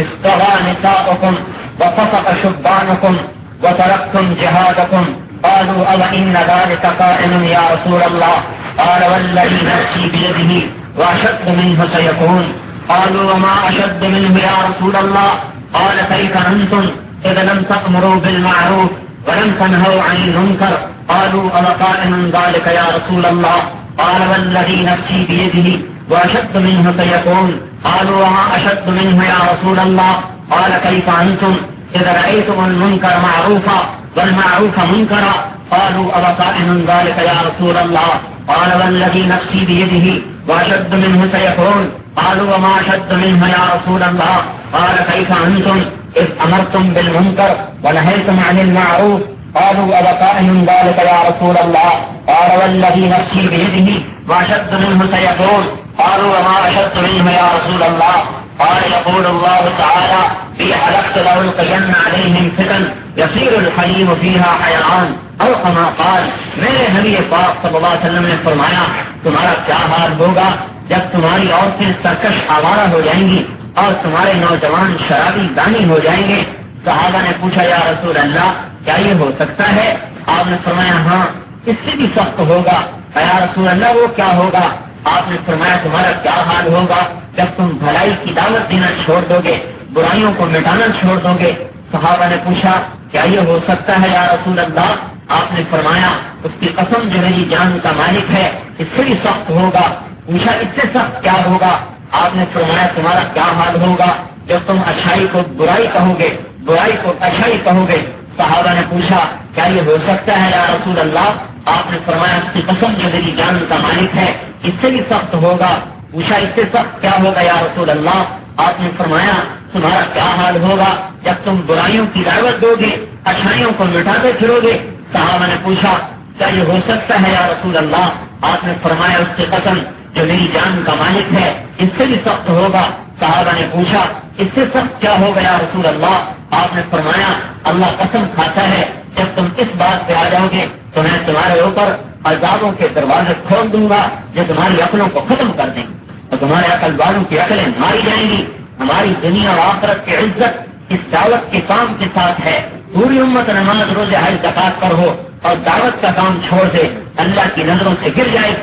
استغى نساؤکم وفسق شبانکم وترکتم جہادکم قالوا أَوَإِنَّ ذَلِكَ قَائِمٌ يَا رسول اللہ قال والذي نفسي بيده وأشد منه سيكون قالوا وما أشد منه يا رسول الله قال كيف أنتم إذا لم تأمروا بالمعروف ولم تنهوا عن المنكر قالوا أَوَقَائِمٌ ذَلِكَ يا رسول الله قال والذي نفسي بيده وأشد منه سيكون قالوا وما أشد منه يا رسول الله قال كيف أنتم إذا رأيتم المنكر معروفا والمعروف منكرا قالوا أَوَقَائِمٌ ذَلِكَ يا رسول الله قال والذي نفسي بيده وأشد منه سيكون قالوا وما أشد منه يا رسول الله قال كيف أنتم إذ أمرتم بالمنكر ونهيتم عن المعروف قالوا أَوَقَائِمٌ ذَلِكَ يا رسول الله قال والذي نفسي بيده وأشد منه سيكون قالوا وما أشد منه يا رسول الله قال يقول الله تعالى في حلقت لألقين عليهم فتن يصير الحليم فيها حيران اور کما قال میرے نبی پاک صلی اللہ علیہ وسلم نے فرمایا تمہارا کیا حال ہوگا جب تمہاری عورتیں سرکش آوارہ ہو جائیں گی اور تمہارے نوجوان شرابی دانی ہو جائیں گے۔ صحابہ نے پوچھا یا رسول اللہ کیا یہ ہو سکتا ہے؟ آپ نے فرمایا ہاں اس سے بھی سخت ہوگا۔ یا رسول اللہ وہ کیا ہوگا؟ آپ نے فرمایا تمہارا کیا حال ہوگا جب تم بھلائی کی دعوت دینا چھوڑ دو گے، برائیوں کو مٹانا چھوڑ دو گے۔ صحابہ نے پوچھا کیا یہ ہو سکتا ہے یا رسول اللہ؟ آپ نے فرمایا اس کی قسم جو میری جان کا مالک ہے اس سے بھی سخت ہوگا۔ پوچھا اس سے سخت کیا ہوگا؟ آپ نے فرمایا تمہارا کیا حال ہوگا جب تم اچھائی کو برائی کہو گے، برائی کو اچھائی کہو گے۔ صحابہ نے پوچھا کیا یہ ہو سکتا ہے یا رسول اللہ؟ آپ نے فرمایا اس کی قسم جو میری جان کا مالک ہے اس سے بھی سخت ہوگا۔ پوچھا اس سے سخت کیا ہوگا یا رسول اللہ؟ آپ نے فرمایا تمہارا کیا حال ہوگا جب تم برائیوں کی دعوت دو گے، اچھائیوں کو مٹاتے پھرو گے۔ صحابہ نے پوچھا کیا یہ ہو سکتا ہے یا رسول اللہ؟ آپ نے فرمایا اس کی قسم جو میری جان کا مالک ہے اس سے بھی سخت ہوگا۔ صحابہ نے پوچھا اس سے سخت کیا ہوگا یا رسول اللہ؟ آپ نے فرمایا اللہ قسم کھاتا ہے جب تم اس بات پہ آ جاؤ گے تو میں تمہارے اوپر عذابوں کے دروازے کھول دوں گا جو تمہاری عقلوں کو ختم کر دیں گے اور تمہارے عقل والوں کی عقلیں ماری جائیں گی۔ ہماری دنیا اور آخرت کی عزت اس دعوت کے کام کے ساتھ ہے۔ پوری امت نماز روزے حج زکات پر ہو اور دعوت کا کام چھوڑ دے اللہ کی نظروں سے گر جائے۔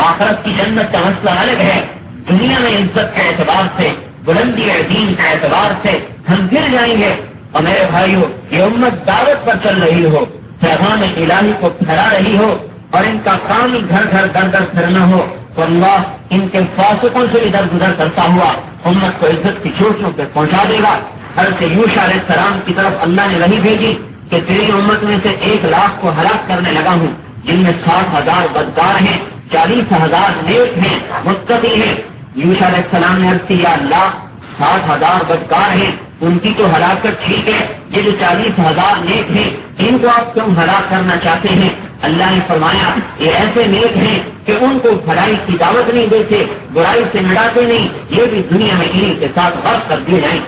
آخرت کی جنت کا مسئلہ الگ ہے، دنیا میں عزت کے اعتبار سے، بلندی دین کے اعتبار سے ہم گر جائیں گے۔ اور میرے بھائیو یہ امت دعوت پر چل رہی ہو، پیغام الہی کو پھیلا رہی ہو اور ان کا کام ہی گھر گھر در در پھرنا ہو تو اللہ ان کے فاسقوں سے ادھر گزر کرتا ہوا امت کو عزت کی چوٹیوں پہ پہنچا دے گا۔ حضرت یوشع علیہ السلام کی طرف اللہ نے وحی بھیجی کہ تیری امت میں سے 1 لاکھ کو ہلاک کرنے لگا ہوں جن میں 60,000 بدکار ہیں، 40,000 نیک ہیں، متقی ہیں۔ یوشع علیہ السلام نے عرض کی یا اللہ 60,000 بدکار ہیں ان کی تو ہلاکت ٹھیک ہے، یہ جو 40,000 نیک ہیں ان کو آپ کیوں ہلاک کرنا چاہتے ہیں؟ اللہ نے فرمایا یہ ایسے نیک ہیں کہ ان کو بھلائی کی دعوت نہیں دیتے، برائی سے مٹاتے نہیں، یہ بھی دنیا میں انہیں کے ساتھ غرق کر دیے جائیں۔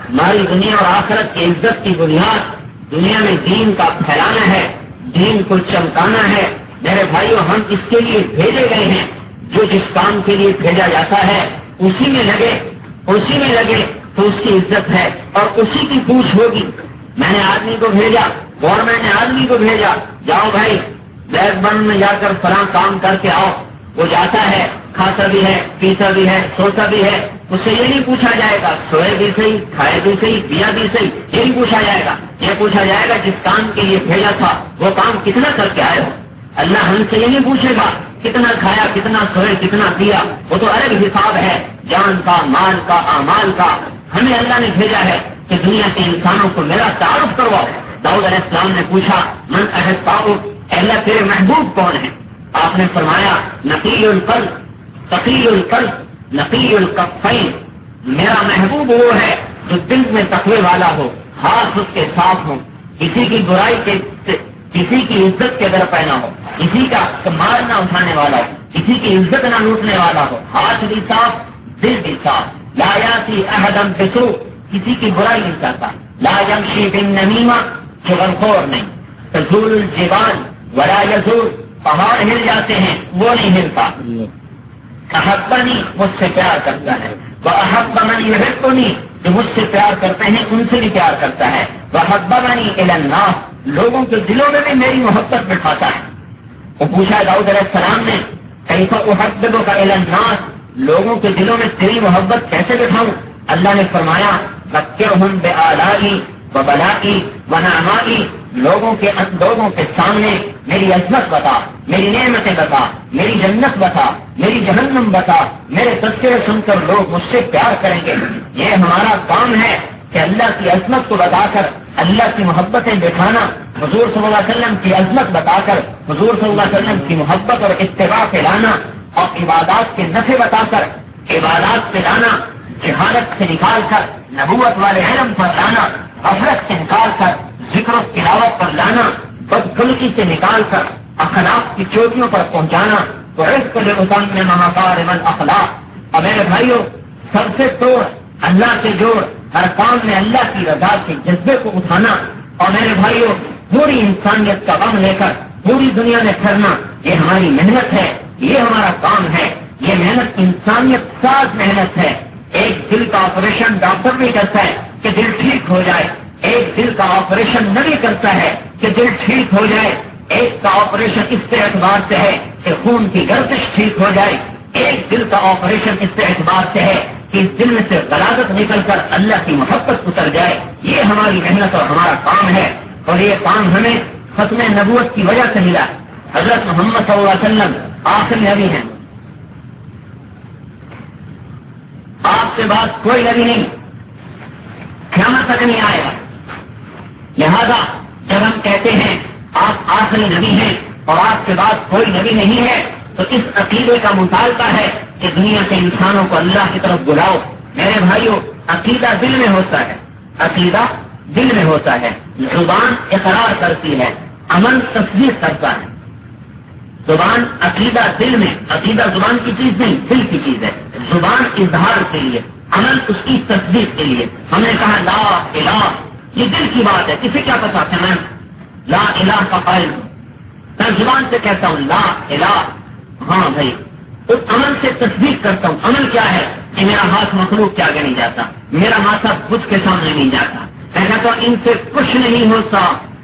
ہماری دنیا اور آخرت کی عزت کی بنیاد دنیا میں دین کا پھیلانا ہے، دین کو چمکانا ہے۔ میرے بھائیو ہم اس کے لیے بھیجے گئے ہیں، جو جس کام کے لیے بھیجا جاتا ہے اسی میں لگے تو اس کی عزت ہے اور اسی کی پوچھ ہوگی۔ میں نے آدمی کو بھیجا، گورنمنٹ نے آدمی کو بھیجا جاؤ بھائی بلیک بن میں جا کر فلاں کام کر کے آؤ، وہ جاتا ہے، کھاتا بھی ہے، پیتا بھی ہے، سوتا بھی ہے، اس سے یہ نہیں پوچھا جائے گا سوئے بھی صحیح، کھائے بھی صحیح، پیا بھی صحیح، یہ نہیں پوچھا جائے گا۔ یہ پوچھا جائے گا جس کام کے لیے بھیجا تھا وہ کام کتنا کر کے آئے ہو۔ اللہ ہم سے یہ نہیں پوچھے گا کتنا کھایا، کتنا سوئے، کتنا پیا، وہ تو الگ حساب ہے جان کا، مال کا، اعمال کا۔ ہمیں اللہ نے بھیجا ہے کہ دنیا کے انسانوں کو میرا تعارف کرواؤ۔ داؤد علیہ السلام نے پوچھا من احبابک، اللہ تیرے محبوب کون ہے؟ آپ نے فرمایا نقی القلب، تقی القلب، نقی الکفین، میرا محبوب وہ ہے جو دل میں تقوی والا ہو، ہاتھ اس کے صاف ہو، کسی کی برائی کے، کسی کی عزت کے در پہ نہ ہو۔ کسی کا مال نہ اٹھانے والا ہو، کسی کی عزت نہ لوٹنے والا ہو، ہاتھ بھی صاف دل بھی صاف، لا یاتی احدا بسوء، کسی کی برائی نہیں کرتا، لا یمشی بالنمیمہ، چغلخور نہیں، تزول الجبال ولا یزول، پہاڑ ہل جاتے ہیں وہ نہیں ہلتا، احبنی مجھ سے پیار کرتا ہے، واحب من یحبنی، جو مجھ سے پیار کرتے ہیں ان سے بھی پیار کرتا ہے، وحببنی الی الناس، لوگوں کے دلوں میں بھی میری محبت بٹھاتا ہے۔ وہ پوچھا داؤد علیہ السلام نے کیف احببک الی الناس، لوگوں کے دلوں میں تیری محبت کیسے بٹھاؤں؟ اللہ نے فرمایا ذکرہم بآلائی وبلائی ونعمائی، لوگوں کے سامنے میری عظمت بتا، میری نعمتیں بتا، میری جنت بتا، میری جہنم بتا، میرے تذکرے سن کر لوگ مجھ سے پیار کریں گے۔ یہ ہمارا کام ہے کہ اللہ کی عظمت کو بتا کر اللہ کی محبتیں بٹھانا، حضور صلی اللہ علیہ وسلم کی عظمت بتا کر حضور صلی اللہ علیہ وسلم کی محبت اور اتباع پھیلانا، اور عبادات کے نفع بتا کر عبادات پھیلانا، جہالت سے نکال کر نبوت والے علم پر لانا، غفلت سے نکال کر ذکر و تلاوت پر لانا، بدخلقی سے نکال کر اخلاق کی چوٹیوں پر پہنچانا، تو رزق لأتمم مکارم الاخلاق۔ اور میرے بھائیوں، سب سے توڑ اللہ سے جوڑ، ہر کام میں اللہ کی رضا کے جذبے کو اٹھانا، اور میرے بھائیوں پوری انسانیت کا غم لے کر پوری دنیا میں پھرنا، یہ ہماری محنت ہے، یہ ہمارا کام ہے، یہ محنت انسانیت ساز محنت ہے۔ ایک دل کا آپریشن ڈاکٹر بھی کرتا ہے کہ دل ٹھیک ہو جائے، ایک دل کا آپریشن نبی کرتا ہے کہ دل ٹھیک ہو جائے، ایک کا آپریشن اس سے اعتبار سے ہے کہ خون کی گردش ٹھیک ہو جائے، ایک دل کا آپریشن اس سے اعتبار سے ہے کہ اس دل میں سے غلاظت نکل کر اللہ کی محبت اتر جائے۔ یہ ہماری محنت اور ہمارا کام ہے، اور یہ کام ہمیں ختم نبوت کی وجہ سے ملا۔ حضرت محمد صلی اللہ علیہ وسلم آخری نبی ہیں، آپ سے بعد کوئی نبی نہیں، قیامت تک نہیں آئے گا۔ لہذا جب ہم کہتے ہیں آپ آخری نبی ہیں اور آپ کے بعد کوئی نبی نہیں ہے، تو اس عقیدے کا مطالبہ ہے کہ دنیا کے انسانوں کو اللہ کی طرف بلاؤ۔ میرے بھائیوں، عقیدہ دل میں ہوتا ہے، عقیدہ دل میں ہوتا ہے، زبان اقرار کرتی ہے، عمل تصدیق کرتا ہے۔ زبان عقیدہ دل میں، عقیدہ زبان کی چیز نہیں، دل کی چیز ہے۔ زبان اظہار کے لیے، عمل اس کی تصدیق کے لیے۔ ہم نے کہا لا الہ، یہ دل کی بات ہے، کسی کیا پتا کہ میں لا الہ کا قائل ہوں، میں زبان سے کہتا ہوں لا الہ، ہاں بھائی، اس عمل سے تصدیق کرتا ہوں۔ عمل کیا ہے کہ میرا ہاتھ مخلوق کے آگے نہیں جاتا، میرا ماتھا بت کے سامنے نہیں جاتا، میں کہتا ہوں ان سے کچھ نہیں ہوتا،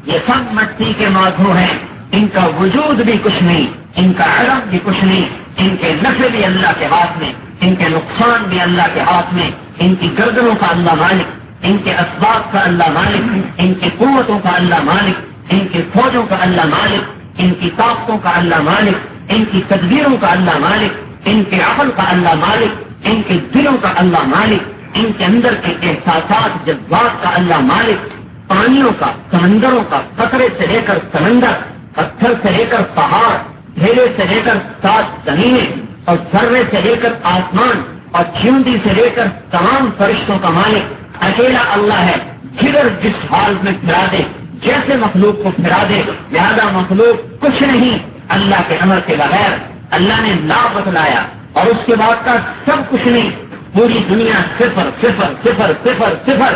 یہ سب مٹی کے مادھو ہیں، ان کا وجود بھی کچھ نہیں، ان کا علم بھی کچھ نہیں، ان کے نفع بھی اللہ کے ہاتھ میں، ان کے نقصان بھی اللہ کے ہاتھ میں، ان کی گردنوں کا اللہ مالک، ان کے اسباب کا اللہ مالک، ان کی قوتوں کا اللہ مالک، ان کی فوجوں کا اللہ مالک، ان کی طاقتوں کا اللہ مالک، ان کی تدبیروں کا اللہ مالک، ان کے عقل کا اللہ مالک، ان کے دلوں کا اللہ مالک، ان کے اندر کے احساسات جذبات کا اللہ مالک، پانیوں کا، سمندروں کا، قطرے سے لے کر سمندر، پتھر سے لے کر پہاڑ، ڈھیلے سے لے کر 7 زمینیں، اور ذرے سے لے کر آسمان، اور چیونٹی سے لے کر تمام فرشتوں کا مالک اکیلا اللہ ہے۔ جدھر جس حال میں پھرا دے، جیسے مخلوق کو پھرا دے، لہذا مخلوق کچھ نہیں اللہ کے امر کے بغیر۔ اللہ نے لا بتلایا اور اس کے بعد کا سب کچھ نہیں، پوری دنیا صفر صفر صفر صفر صفر،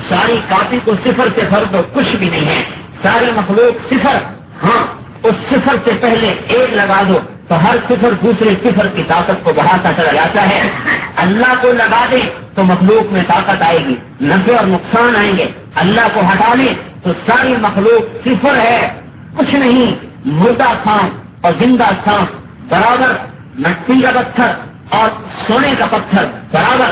ساری کاپی کو صفر سے بھر دو کچھ بھی نہیں ہے، سارے مخلوق صفر، ہاں اس صفر سے پہلے 1 لگا دو تو ہر صفر دوسرے صفر کی طاقت کو بڑھاتا چلا جاتا ہے۔ اللہ کو لگا دے تو مخلوق میں طاقت آئے گی، نفع اور نقصان آئیں گے۔ اللہ کو ہٹا لے تو ساری مخلوق صفر ہے، کچھ نہیں، مردہ سانپ اور زندہ سانپ برابر، مٹی کا پتھر اور سونے کا پتھر برابر۔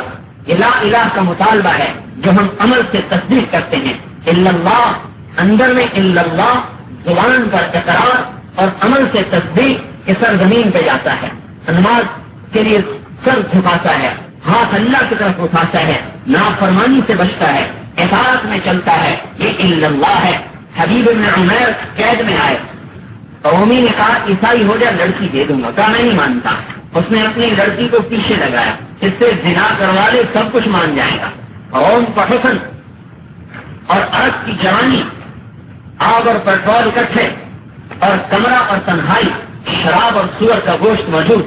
لا الہ کا مطالبہ ہے جو ہم عمل سے تصدیق کرتے ہیں۔ الا اللہ، اندر میں الا اللہ، زبان پر اقرار اور عمل سے تصدیق کے سر زمین پہ جاتا ہے، نماز کے لیے سر جھکاتا ہے، ہاتھ اللہ کی طرف اٹھاتا ہے، نافرمانی سے بچتا ہے، اطاعت میں چلتا ہے، یہ الا اللہ ہے۔ حبیب بن عمیر قید میں آئے، قومی نے کہا عیسائی ہو جائے لڑکی دے دوں گا، کہا میں نہیں مانتا۔ اس نے اپنی لڑکی کو پیچھے لگایا، اس سے زنا کروا لے سب کچھ مان جائے گا۔ قوم کا حسن اور عرب کی جوانی، آگ اور پیٹرول اکٹھے، اور کمرہ اور تنہائی، شراب اور سور کا گوشت موجود،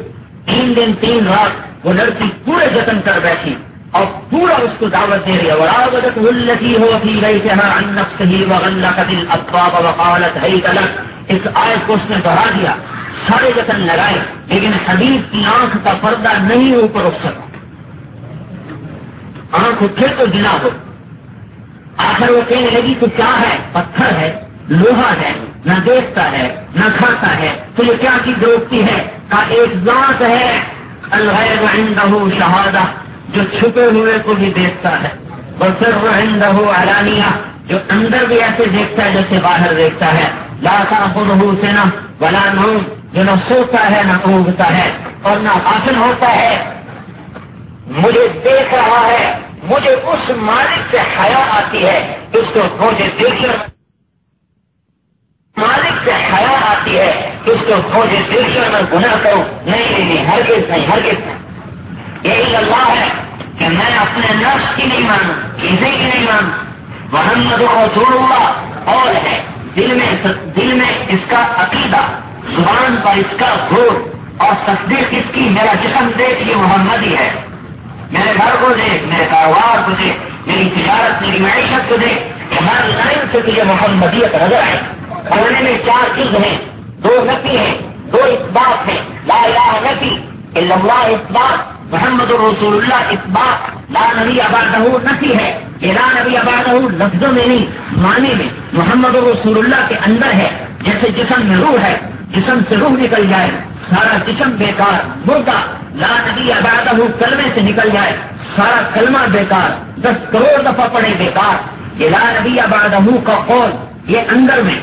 3 دن 3 رات وہ لڑکی پورے جتن کر بیٹھی اور پورا اس کو دعوت دے رہی ہے. وراودته التي هو في بيتها عن نفسه وغلقت الابواب وقالت هيت لك. اس آیت کو اس نے دہرا دیا، سارے جتن لگائے لیکن حبیب کی آنکھ کا پردہ نہیں اوپر اٹھ سکا. آنکھ اٹھے تو گنا ہو. آخر وہ کہنے لگی تو کیا ہے؟ پتھر ہے، لوہا ہے، نہ دیکھتا ہے نہ کھاتا ہے، تو یہ کیا چیز روکتی ہے؟ کا ایک ذات ہے، الغیب عنده شہادہ، جو چھپے ہوئے کو بھی دیکھتا ہے، والسر عنده علانیہ، جو اندر بھی ایسے دیکھتا ہے جیسے باہر دیکھتا ہے. لا تأخذه سنة ولا نوم، جو نہ سوتا ہے نہ اونگتا ہے اور نہ غافل ہوتا ہے. مجھے دیکھ رہا ہے، مجھے اس مالک سے حیا آتی ہے اس کو مجھے دیکھنے، مالک سے حیا آتی ہے اس کو مجھے دیکھنے میں گناہ کروں. نہیں، ہرگز نہیں، ہرگز نہیں. یہی اللہ ہے کہ میں اپنے نفس کی نہیں مانوں، کسی کی نہیں مانوں. محمد رسول اللہ اور ہے، دل میں اس کا عقیدہ، زبان پر اس کا غور اور تصدیق اس کی. میرا جسم دیکھ یہ محمدی ہے، میرے گھر کو دیکھ، میرے کاروبار کو دیکھ، میری تجارت، میری معیشت کو دیکھ، ہر لائن سے تجھے محمدیت نظر آئے. قرآن میں 4 چیز ہیں، 2 نفی ہیں، 2 اثبات ہیں. لا الہ نفی، الا اللہ اثبات، محمد رسول اللہ اثبات. لا نبی بعدہ نفی ہے. یہ لا نبی بعدہ لفظوں میں نہیں، معنی میں. محمد رسول اللہ کے اندر ہے، جیسے جسم میں روح ہے، جسم سے روح نکل جائے سارا جسم بیکار مردہ. لا نبی بعدہ کلمے سے نکل جائے سارا کلمہ بیکار، 10 کروڑ دفعہ پڑے بیکار. یہ لا نبی بعدہ کا قول، یہ اندر میں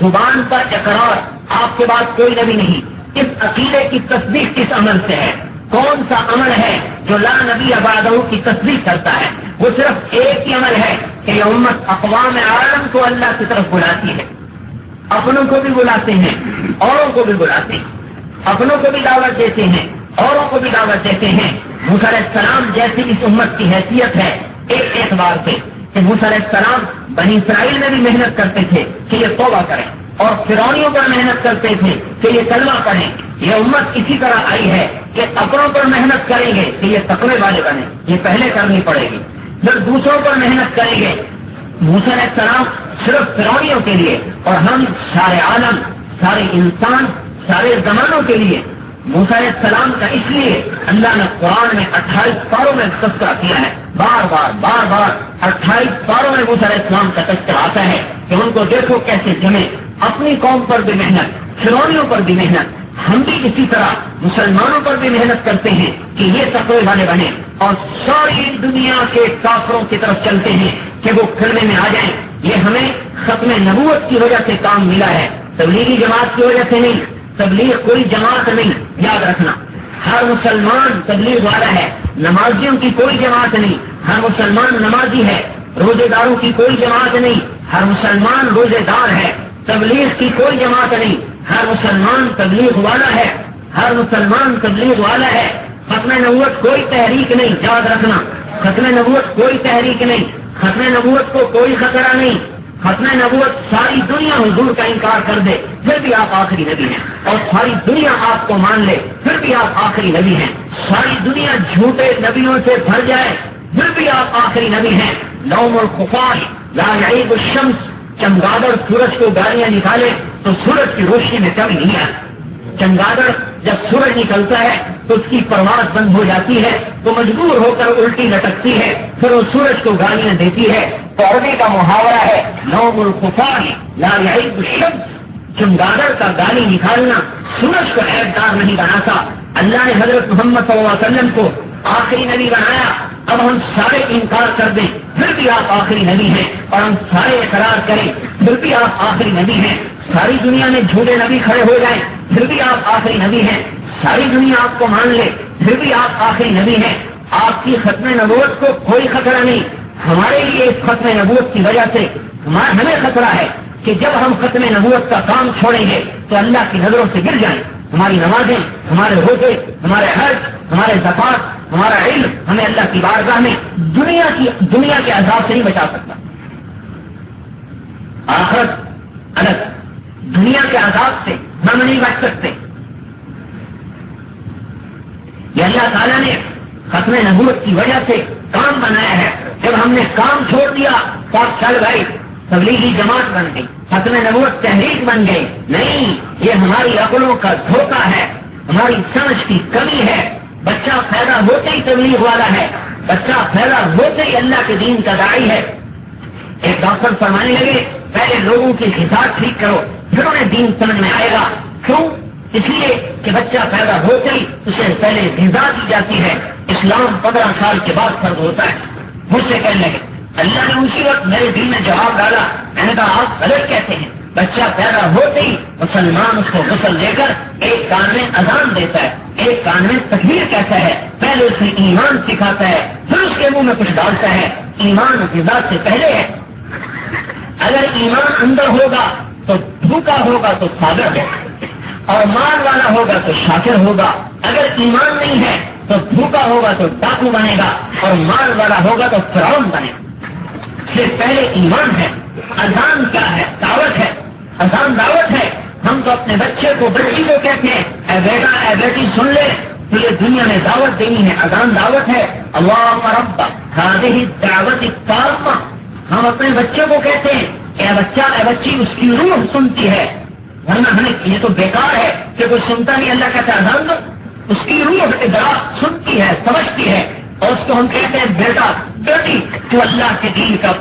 زبان پر اقرار، آپ کے بعد کوئی نبی نہیں. اس عقیدے کی تصدیق کس عمل سے ہے؟ کون سا عمل ہے جو لا نبی بعدہ کی تصدیق کرتا ہے؟ وہ صرف ایک ہی عمل ہے کہ یہ امت اقوام عالم کو اللہ کی طرف بلاتی ہے. اپنوں کو بھی بلاتے ہیں، اوروں کو بھی بلاتے ہیں. اپنوں کو بھی دعوت دیتے ہیں، اوروں کو بھی دعوت دیتے ہیں. موسیٰ علیہ السلام جیسی اس امت کی حیثیت ہے ایک اعتبار سے کہ موسیٰ علیہ السلام بنی اسرائیل میں بھی محنت کرتے تھے کہ یہ توبہ کریں، اور فرعونیوں پر محنت کرتے تھے کہ یہ کلمہ پڑھیں. یہ امت اسی طرح آئی ہے کہ اپنوں پر محنت کریں گے کہ یہ تقوی والے بنیں، یہ پہلے کرنی پڑے گی. جب دوسروں پر محنت کریں گے، موسیٰ علیہ السلام صرف فرعونیوں کے لیے اور ہم سارے عالم، سارے انسان، سارے زمانوں کے لیے. موسیٰ علیہ السلام کا اس لیے اللہ نے قرآن میں 28 پاروں میں تذکرہ کیا ہے. بار بار 28 پاروں میں موسیٰ علیہ السلام کا تذکرہ آتا ہے کہ ان کو دیکھو کیسے جمے، اپنی قوم پر بھی محنت، فرعونیوں پر بھی محنت. ہم بھی اسی طرح مسلمانوں پر بھی محنت کرتے ہیں کہ یہ تقوی والے بنے اور ساری دنیا کے کافروں کی طرف چلتے ہیں کہ وہ کلمے میں آ جائیں. یہ ہمیں ختم نبوت کی وجہ سے کام ملا ہے، تبلیغی جماعت کی وجہ سے نہیں. تبلیغ کوئی جماعت نہیں، یاد رکھنا. ہر مسلمان تبلیغ والا ہے. نمازیوں کی کوئی جماعت نہیں، ہر مسلمان نمازی ہے. روزے داروں کی کوئی جماعت نہیں، ہر مسلمان روزے دار ہے. تبلیغ کی کوئی جماعت نہیں، ہر مسلمان تبلیغ والا ہے. ہر مسلمان تبلیغ والا ہے. ختم نبوت کوئی تحریک نہیں، یاد رکھنا. ختم نبوت کوئی تحریک نہیں، ختم نبوت کو کوئی خطرہ نہیں. ختم نبوت ساری دنیا حضور کا انکار کر دے پھر بھی آپ آخری نبی ہیں، اور ساری دنیا آپ کو مان لے پھر بھی آپ آخری نبی ہیں. ساری دنیا جھوٹے نبیوں سے بھر جائے پھر بھی آپ آخری نبی ہیں. نوم الخفاش لا یعیب الشمس، چمگادڑ سورج کو گالیاں نکالے تو سورج کی روشنی میں کمی نہیں آتی. چمگادڑ جب سورج نکلتا ہے تو اس کی پرواز بند ہو جاتی ہے، تو مجبور ہو کر الٹی لٹکتی ہے، پھر وہ سورج کو گالیاں دیتی ہے. تو عربی کا محاورہ ہے نوم الخفاش لا یعیب الشمس، چمگادڑ کا گالی نکالنا سورج کو عیب دار نہیں بناتا. اللہ نے حضرت محمد صلی اللہ علیہ وسلم کو آخری نبی بنایا. اب ہم سارے انکار کر دیں پھر بھی آپ آخری نبی ہیں، اور ہم سارے اقرار کریں پھر بھی آپ آخری نبی ہیں. ساری دنیا میں جھوٹے نبی کھڑے ہو جائیں پھر بھی آپ آخری نبی ہیں. ساری دنیا آپ کو مان لے پھر بھی آپ آخری نبی ہیں. آپ کی ختم نبوت کو کوئی خطرہ نہیں. ہمارے لیے اس ختم نبوت کی وجہ سے ہمیں خطرہ ہے کہ جب ہم ختم نبوت کا کام چھوڑیں گے تو اللہ کی نظروں سے گر جائیں. ہماری نمازیں، ہمارے روزے، ہمارے حج، ہمارے زکات، ہمارا علم ہمیں اللہ کی بارگاہ میں دنیا کے عذاب سے نہیں بچا سکتا. آخرت الگ، دنیا کے عذاب سے ہم نہیں بچ سکتے. یہ اللہ تعالیٰ نے ختم نبوت کی وجہ سے کام بنایا ہے. جب ہم نے کام چھوڑ دیا تو آپ چل گئے تبلیغی جماعت بن گئی, ختم نبوت تحریک بن گئی. نہیں, یہ ہماری عقلوں کا دھوکہ ہے, ہماری سمجھ کی کمی ہے. بچہ پیدا ہوتے ہی تبلیغ والا ہے, بچہ پیدا ہوتے ہی اللہ کے دین کا داعی ہے. ایک ڈاکٹر فرمانے لگے پہلے لوگوں کی غذا ٹھیک کرو پھر انہیں دین سمجھ میں آئے گا. کیوں؟ اس لیے کہ بچہ پیدا ہوتے ہی اسے پہلے غذا دی جاتی ہے. اسلام 15 سال کے بعد فرض ہوتا ہے. مجھ سے کہنے لگے, اللہ نے اسی وقت میرے دل میں جواب ڈالا. میں نے کہا آپ غلط کہتے ہیں. بچہ پیدا ہوتے ہی مسلمان اس کو غسل دے کر ایک کان میں اذان دیتا ہے, ایک کان میں تکبیر کہتا ہے, پہلے اسے ایمان سکھاتا ہے, پھر اس کے منہ میں کچھ ڈالتا ہے. ایمان غذا سے پہلے ہے. اگر ایمان اندر ہوگا تو بھوکا ہوگا تو صابر ہے, اور مال والا ہوگا تو شاکر ہوگا. اگر ایمان نہیں ہے تو بھوکا ہوگا تو ڈاکو بنے گا, اور مال والا ہوگا تو فرعون بنے گا. سے پہلے ایمان ہے. اذان کیا ہے؟ دعوت ہے. اذان دعوت ہے. ہم تو اپنے بچے کو, بچی کو کہتے ہیں اے بیٹا اے بیٹی سن لے, تو یہ دنیا میں دعوت دینی ہے. اذان دعوت ہے. اللہم رب ہذہ الدعوت التامہ. ہم اپنے بچے کو کہتے ہیں اے بچہ اے بچی, اس کی روح سنتی ہے, ورنہ ہمیں یہ تو بیکار ہے کہ کوئی سنتا نہیں. اللہ کہتا ہے اذان دو. اس کی روح ادراک سنتی ہے, سمجھتی ہے, اور اس کو ہم کہتے ہیں بیٹا بیٹی تو اللہ کے دین کا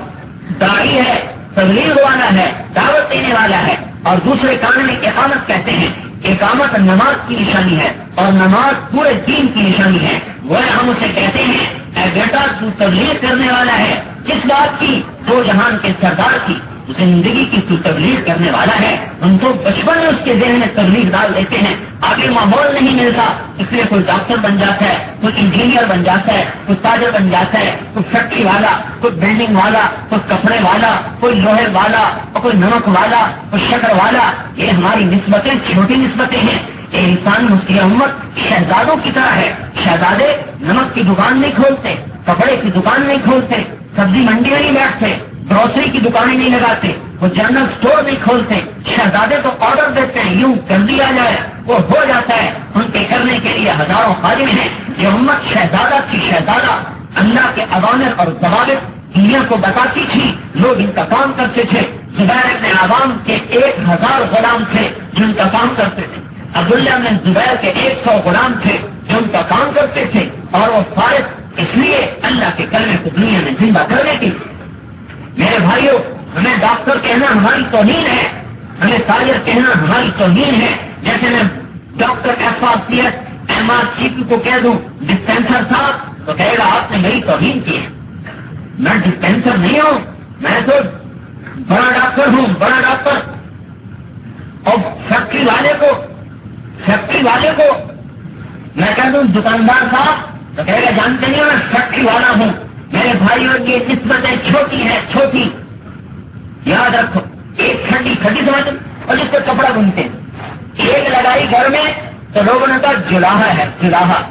داعی ہے, تبلیغ والا ہے, دعوت دینے والا ہے. اور دوسرے کام میں اقامت کہتے ہیں. اقامت نماز کی نشانی ہے, اور نماز پورے دین کی نشانی ہے. وہ ہم اسے کہتے ہیں اے بیٹا تو تبلیغ کرنے والا ہے. کس بات کی؟ دو جہان کے سردار کی زندگی کی تو تبلیغ کرنے والا ہے. ہم تو بچپن میں اس کے ذہن میں تبلیغ ڈال دیتے ہیں. آگے ماحول نہیں ملتا, اس لیے کوئی ڈاکٹر بن جاتا ہے, کوئی انجینئر بن جاتا ہے, کوئی تاجر بن جاتا ہے, کوئی فیکٹری والا, کوئی بلڈنگ والا, کوئی کپڑے والا, کوئی لوہے والا, اور کوئی نمک والا, کوئی شکر والا. یہ ہماری نسبتیں چھوٹی نسبتیں ہیں. یہ انسان مفتی امت شہزادوں کی طرح ہے. شہزادے نمک کی دکان نہیں کھولتے, کپڑے کی دکان نہیں کھولتے, سبزی منڈی میں نہیں بیٹھتے, گروسری کی دکانیں نہیں لگاتے, وہ جنرل اسٹور نہیں کھولتے. شہزادے تو آرڈر دیتے ہیں, یوں جلدی آ جائے, وہ ہو جاتا ہے. ان کے کرنے کے لیے ہزاروں خادم ہیں. یہ امت شہزادہ کی شہزادہ اللہ کے اوامر اور ضوابط دنیا کو بتاتی تھی, لوگ ان کا کام کرتے تھے. زبیر ابن عوام کے 1000 غلام تھے جو ان کا کام کرتے تھے. عبداللہ بن زبیر کے 100 غلام تھے جو ان کا کام کرتے تھے, اور وہ فارغ اس لیے اللہ کے کلمے کو دنیا میں زندہ کرنے کی. میرے بھائیوں, ہمیں ڈاکٹر کہنا ہماری توہین ہے, ہمیں تاجر کہنا ہماری توہین ہے. جیسے میں ڈاکٹر FRCS MRCP کو کہہ دوں ڈسپینسر صاحب, تو کہے گا آپ نے میری توہین کی ہے. میں ڈسپینسر نہیں ہوں, میں تو بڑا ڈاکٹر ہوں, بڑا ڈاکٹر. اور فیکٹری والے کو میں کہہ دوں دکاندار صاحب, تو کہے گا جانتے نہیں ہو میں فیکٹری والا ہوں. میرے بھائیوں کی نسبتیں چھوٹی ہیں, چھوٹی. یاد رکھو, ایک کھڈی سمجھ, اور جس پہ کپڑا بنتے ہیں, ایک لگائی گھر میں تو لوگوں نے کہا جلاحا ہے, جلاحا.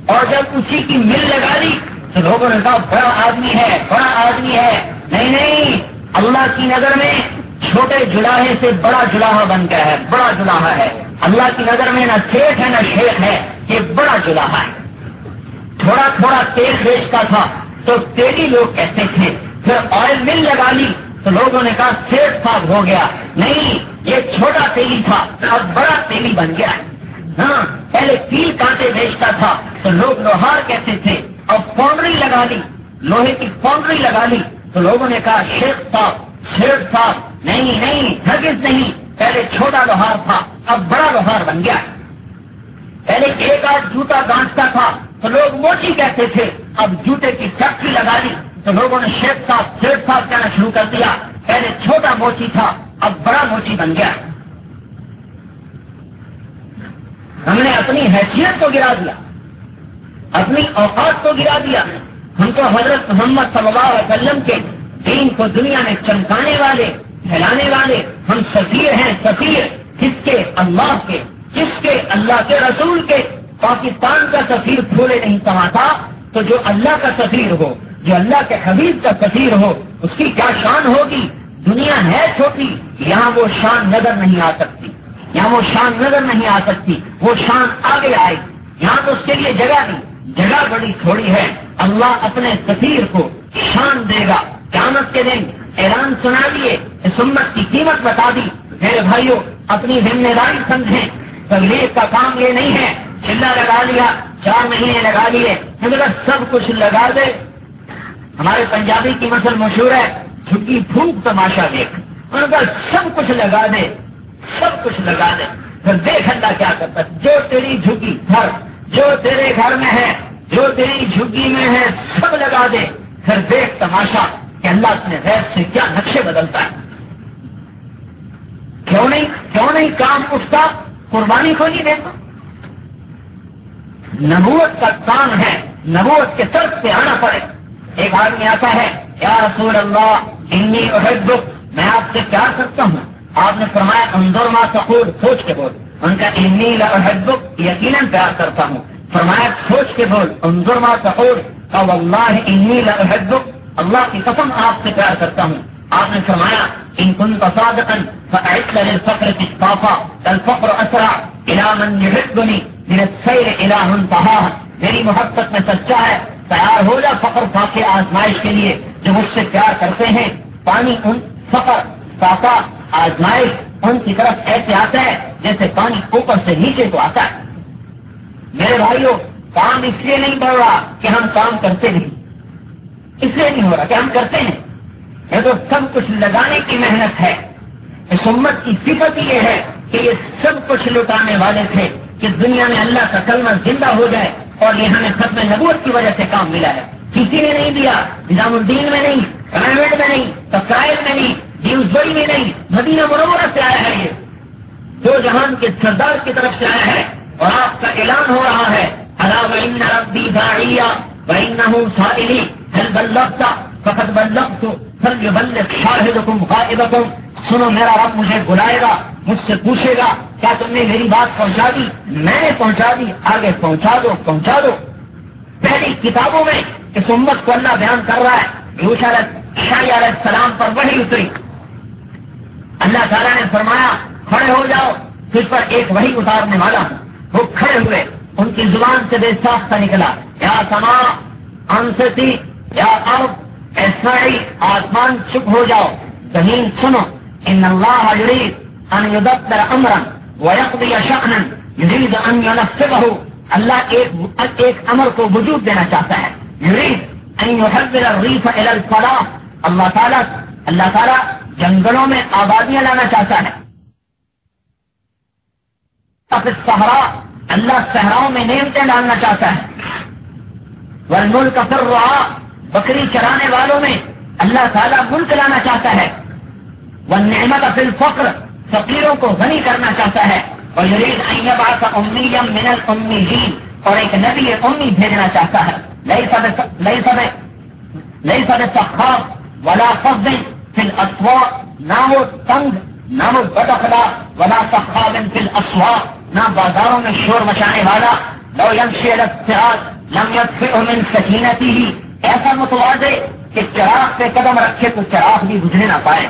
اور جب اسی کی مل لگا لی تو لوگوں نے کہا بڑا آدمی ہے, بڑا آدمی ہے. نہیں, اللہ کی نظر میں چھوٹے جلاحے سے بڑا جلاحا بن گیا ہے, بڑا جلاحا ہے. اللہ کی نظر میں نہ سیٹ ہے نہ شیخ ہے, یہ بڑا جلاحا ہے. تھوڑا تھوڑا تیل بیچتا تھا تو تیلی لوگ کہتے تھے. پھر آئل مل لگا لی تو لوگوں نے کہا سیٹ صاحب ہو گیا. نہیں, یہ چھوٹا تیلی تھا, اب بڑا تیلی بن گیا. ہاں, پہلے تیل کانٹے بیچتا تھا تو لوگ لوہار کہتے تھے. اب فاؤنڈری لگا لی, لوہے کی فاؤنڈری لگا لی تو لوگوں نے کہا شیخ صاحب, شیخ صاحب. نہیں, ہرگز نہیں. پہلے چھوٹا لوہار تھا, اب بڑا لوہار بن گیا. پہلے ایک آدھ جوتا گانٹتا تھا تو لوگ موچی کہتے تھے, اب جوتے کی فیکٹری لگا لی تو لوگوں نے شیخ صاحب, شیخ صاحب کہنا شروع کر دیا. پہلے چھوٹا موچی تھا, اب بڑا موچی بن گیا. ہم نے اپنی حیثیت کو گرا دیا, اپنی اوقات کو گرا دیا. ہم تو حضرت محمد صلی اللہ علیہ وسلم کے دین کو دنیا میں چمکانے والے, پھیلانے والے ہم سفیر ہیں. سفیر کس کے؟ اللہ کے. کس کے؟ اللہ کے رسول کے. پاکستان کا سفیر پھولے نہیں سماتا, تو جو اللہ کا سفیر ہو, جو اللہ کے حبیب کا سفیر ہو, اس کی کیا شان ہوگی. دنیا ہے چھوٹی، یہاں وہ شان نظر نہیں آ سکتی، یہاں وہ شان نظر نہیں آ سکتی، وہ شان آگے آئے، یہاں تو اس کے لیے جگہ نہیں، جگہ بڑی تھوڑی ہے۔ اللہ اپنے سفیر کو شان دے گا قیامت کے دن، اعلان سنا دیے، اس امت کی قیمت بتا دی۔ میرے بھائیوں، اپنی ذمہ داری سمجھیں، تبلیغ کا کام یہ نہیں ہے چلا لگا لیا، 4 مہینے لگا لیے، مگر سب کچھ لگا دے۔ ہمارے پنجابی کی مثل مشہور ہے، جھگی پھونک تماشا دیکھ، ان کا سب کچھ لگا دے، سب کچھ لگا دے، پھر دیکھ اللہ کیا کرتا ہے۔ جو تیری جھگی گھر، جو تیرے گھر میں ہے، جو تیری جھگی میں ہے، سب لگا دے، پھر دیکھ تماشا کہ اللہ اپنے غیب سے کیا نقشے بدلتا ہے۔ کیوں نہیں کام اٹھتا، قربانی کو نہیں دیتا۔ نبوت کا کام ہے، نبوت کے طرف سے آنا پڑے۔ ایک آدمی آتا ہے، یا رسول اللہ انی احبک، میں آپ سے پیار کرتا ہوں۔ آپ نے فرمایا انظر ما تقول، سوچ کے بول۔ ان کا انی لاحبک، یقیناً پیار کرتا ہوں۔ فرمایا سوچ کے بول، انظر ما تقول، واللہ انی لاحبک، اللہ کی قسم آپ سے پیار کرتا ہوں۔ آپ نے فرمایا ان كنت صادقا فاعد للفقر قصاصا، الفقر اسرع الى من يحبني من السير الى منتهاه، میری محبت میں سچا ہے، تیار ہو جا فقر فاقے آزمائش کے لیے، جو مجھ سے پیار کرتے ہیں۔ پانی ان فقر فاقہ آزمائش ان کی طرف ایسے آتا ہے جیسے پانی اوپر سے نیچے کو آتا ہے۔ میرے بھائیوں، کام اس لیے نہیں بڑھ رہا کہ ہم کام کرتے نہیں، اس لیے نہیں ہو رہا کہ ہم کرتے ہیں، یہ تو سب کچھ لگانے کی محنت ہے۔ اس امت کی صفت یہ ہے کہ یہ سب کچھ لٹانے والے تھے کہ دنیا میں اللہ کا کلمہ زندہ ہو جائے، اور یہ ہمیں ختم نبوت کی وجہ سے کام ملا ہے۔ کسی نے نہیں دیا، نظام الدین میں نہیں، پرائیویٹ میں نہیں، تقائل میں نہیں، ڈیوزبری میں نہیں، مدینہ منورہ سے آیا ہے، یہ دو جہان کے سردار کی طرف سے آیا ہے، اور آپ کا اعلان ہو رہا ہے، الا وان ربی داعی وانہ سائلی هل بلغت فقد بلغت فلیبلغ شاہدکم غائبکم، سنو میرا رب مجھے بلائے گا، مجھ سے پوچھے گا کیا تم نے میری بات پہنچا دی؟ میں نے پہنچا دی، آگے پہنچا دو، پہنچا دو۔ پہلی کتابوں میں اس امت کو اللہ بیان کر رہا ہے، یوشع علیہ السلام پر وحی اتری، اللہ تعالیٰ نے فرمایا کھڑے ہو جاؤ، تجھ پر ایک وحی اتارنے والا ہوں۔ وہ کھڑے ہوئے، ان کی زبان سے بے ساختہ نکلا، یا سما انصتی یا ارض اسمعی، آسمان چپ ہو جاؤ، زمین سنو، ان اللہ یرید ان یدبر امرا ویقضی شأنا یرید ان ینفذہ، اللہ ایک امر کو وجود دینا چاہتا ہے، یرید ان یحول الریف الی الفلاح، اللہ تعالیٰ جنگلوں میں آبادیاں لانا چاہتا ہے۔ الصحراء، اللہ صحراؤں میں نعمتیں ڈالنا چاہتا ہے۔ والملک فی الرعاء، بکری چرانے والوں میں اللہ تعالیٰ ملک لانا چاہتا ہے۔ والنعمت فی الفقر، فقیروں کو غنی کرنا چاہتا ہے۔ ویرید ان یبعث امیا من الامیین، اور ایک نبی امی بھیجنا چاہتا ہے۔ لیس بسخاب ولا فظ فی الاسواق، نہ وہ تنگ، نہ وہ بداخلاق، ولا سخاب فی الاسواق، نہ بازاروں میں شور مچانے والا۔ لو یمشی علی الصراط لم یطفئ من سکینتہ، ایسا متواضع کہ چراغ پہ قدم رکھے تو چراغ بھی بجھنے نہ پائے۔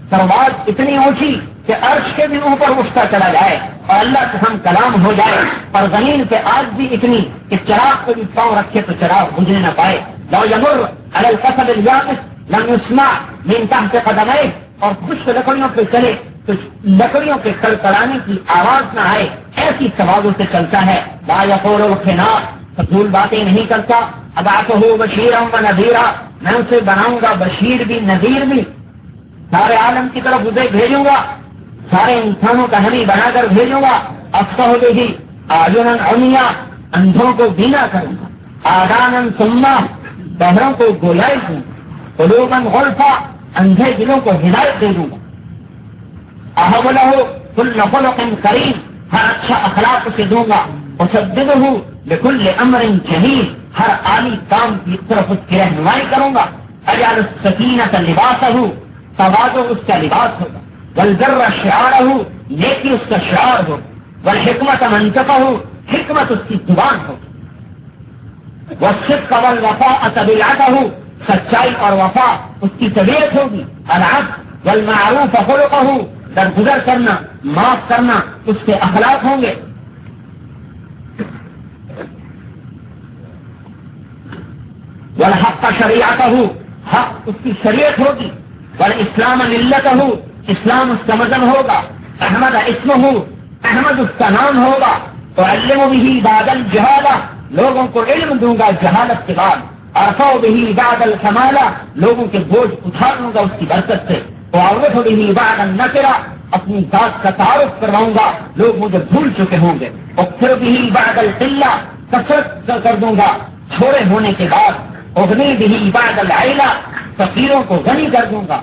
پرواز اتنی اونچی کہ عرش کے بھی اوپر اٹھتا چلا جائے اور اللہ کے ہم کلام ہو جائے، اور زمین پہ آگ بھی اتنی کہ چراغ پہ بھی پاؤں رکھے تو چراغ بجھنے نہ پائے۔ لو یمر علی القصب الیابس لم یسمع من تحت قدمہ، اور خشک لکڑیوں پہ چلے تو لکڑیوں کے کڑکڑانے کی آواز نہ آئے، ایسی توازن سے چلتا ہے۔ لا یقول الخناق، فضول باتیں نہیں کرتا۔ ابعثہ بشیرا ونذیرا، میں اسے بناؤں گا بشیر بھی نذیر بھی، سارے عالم کی طرف اسے بھیجوں گا، سارے انسانوں کا نبی بنا کر بھیجوں گا۔ افتح به اعینا عمیا، اندھوں کو بینا کروں گا۔ آذانا صما، بہروں کو گویائی دوں گا۔ قلوبا غلفا، اندھے دلوں کو ہدایت دے دوں گا۔ اہب لہ کل خلق کریم، ہر اچھا اخلاق سے دوں گا۔ اسددہ بکل امر جمیل، ہر عالی کام کی طرف اس کی رہنمائی کروں گا۔ اجعل السکینۃ لباسہ، تواضع اس کا لباس ہوگا۔ والبر شعارہ، نیکی اس کا شعار ہوگا۔ والحکمت منطقہ، حکمت اس کی زبان ہوگی۔ والصدق والوفاء طبیعتہ، سچائی اور وفا اس کی طبیعت ہوگی۔ العدل والمعروف خلقه، درگزر کرنا، معاف کرنا اس کے اخلاق ہوں گے. والحق شریعته، حق اس کی شریعت ہوگی. والاسلام ملته، اسلام اس کا مذہب ہوگا. احمد اسمہ، احمد اس کا نام ہوگا. وعلم به بعد الجہالہ، لوگوں کو علم دوں گا جہالت کے بعد. ارفع به بعد الکمالہ، لوگوں کے بوجھ اٹھا دوں گا اس کی برکت سے. وعرف به بعد النکرہ، اپنی ذات کا تعارف کرواؤں گا، لوگ مجھے بھول چکے ہوں گے. اکثر به بعد القلہ، کثرت کر دوں گا چھوڑے ہونے کے بعد. اغنی به بعد العیلہ، فقیروں کو غنی کر دوں گا.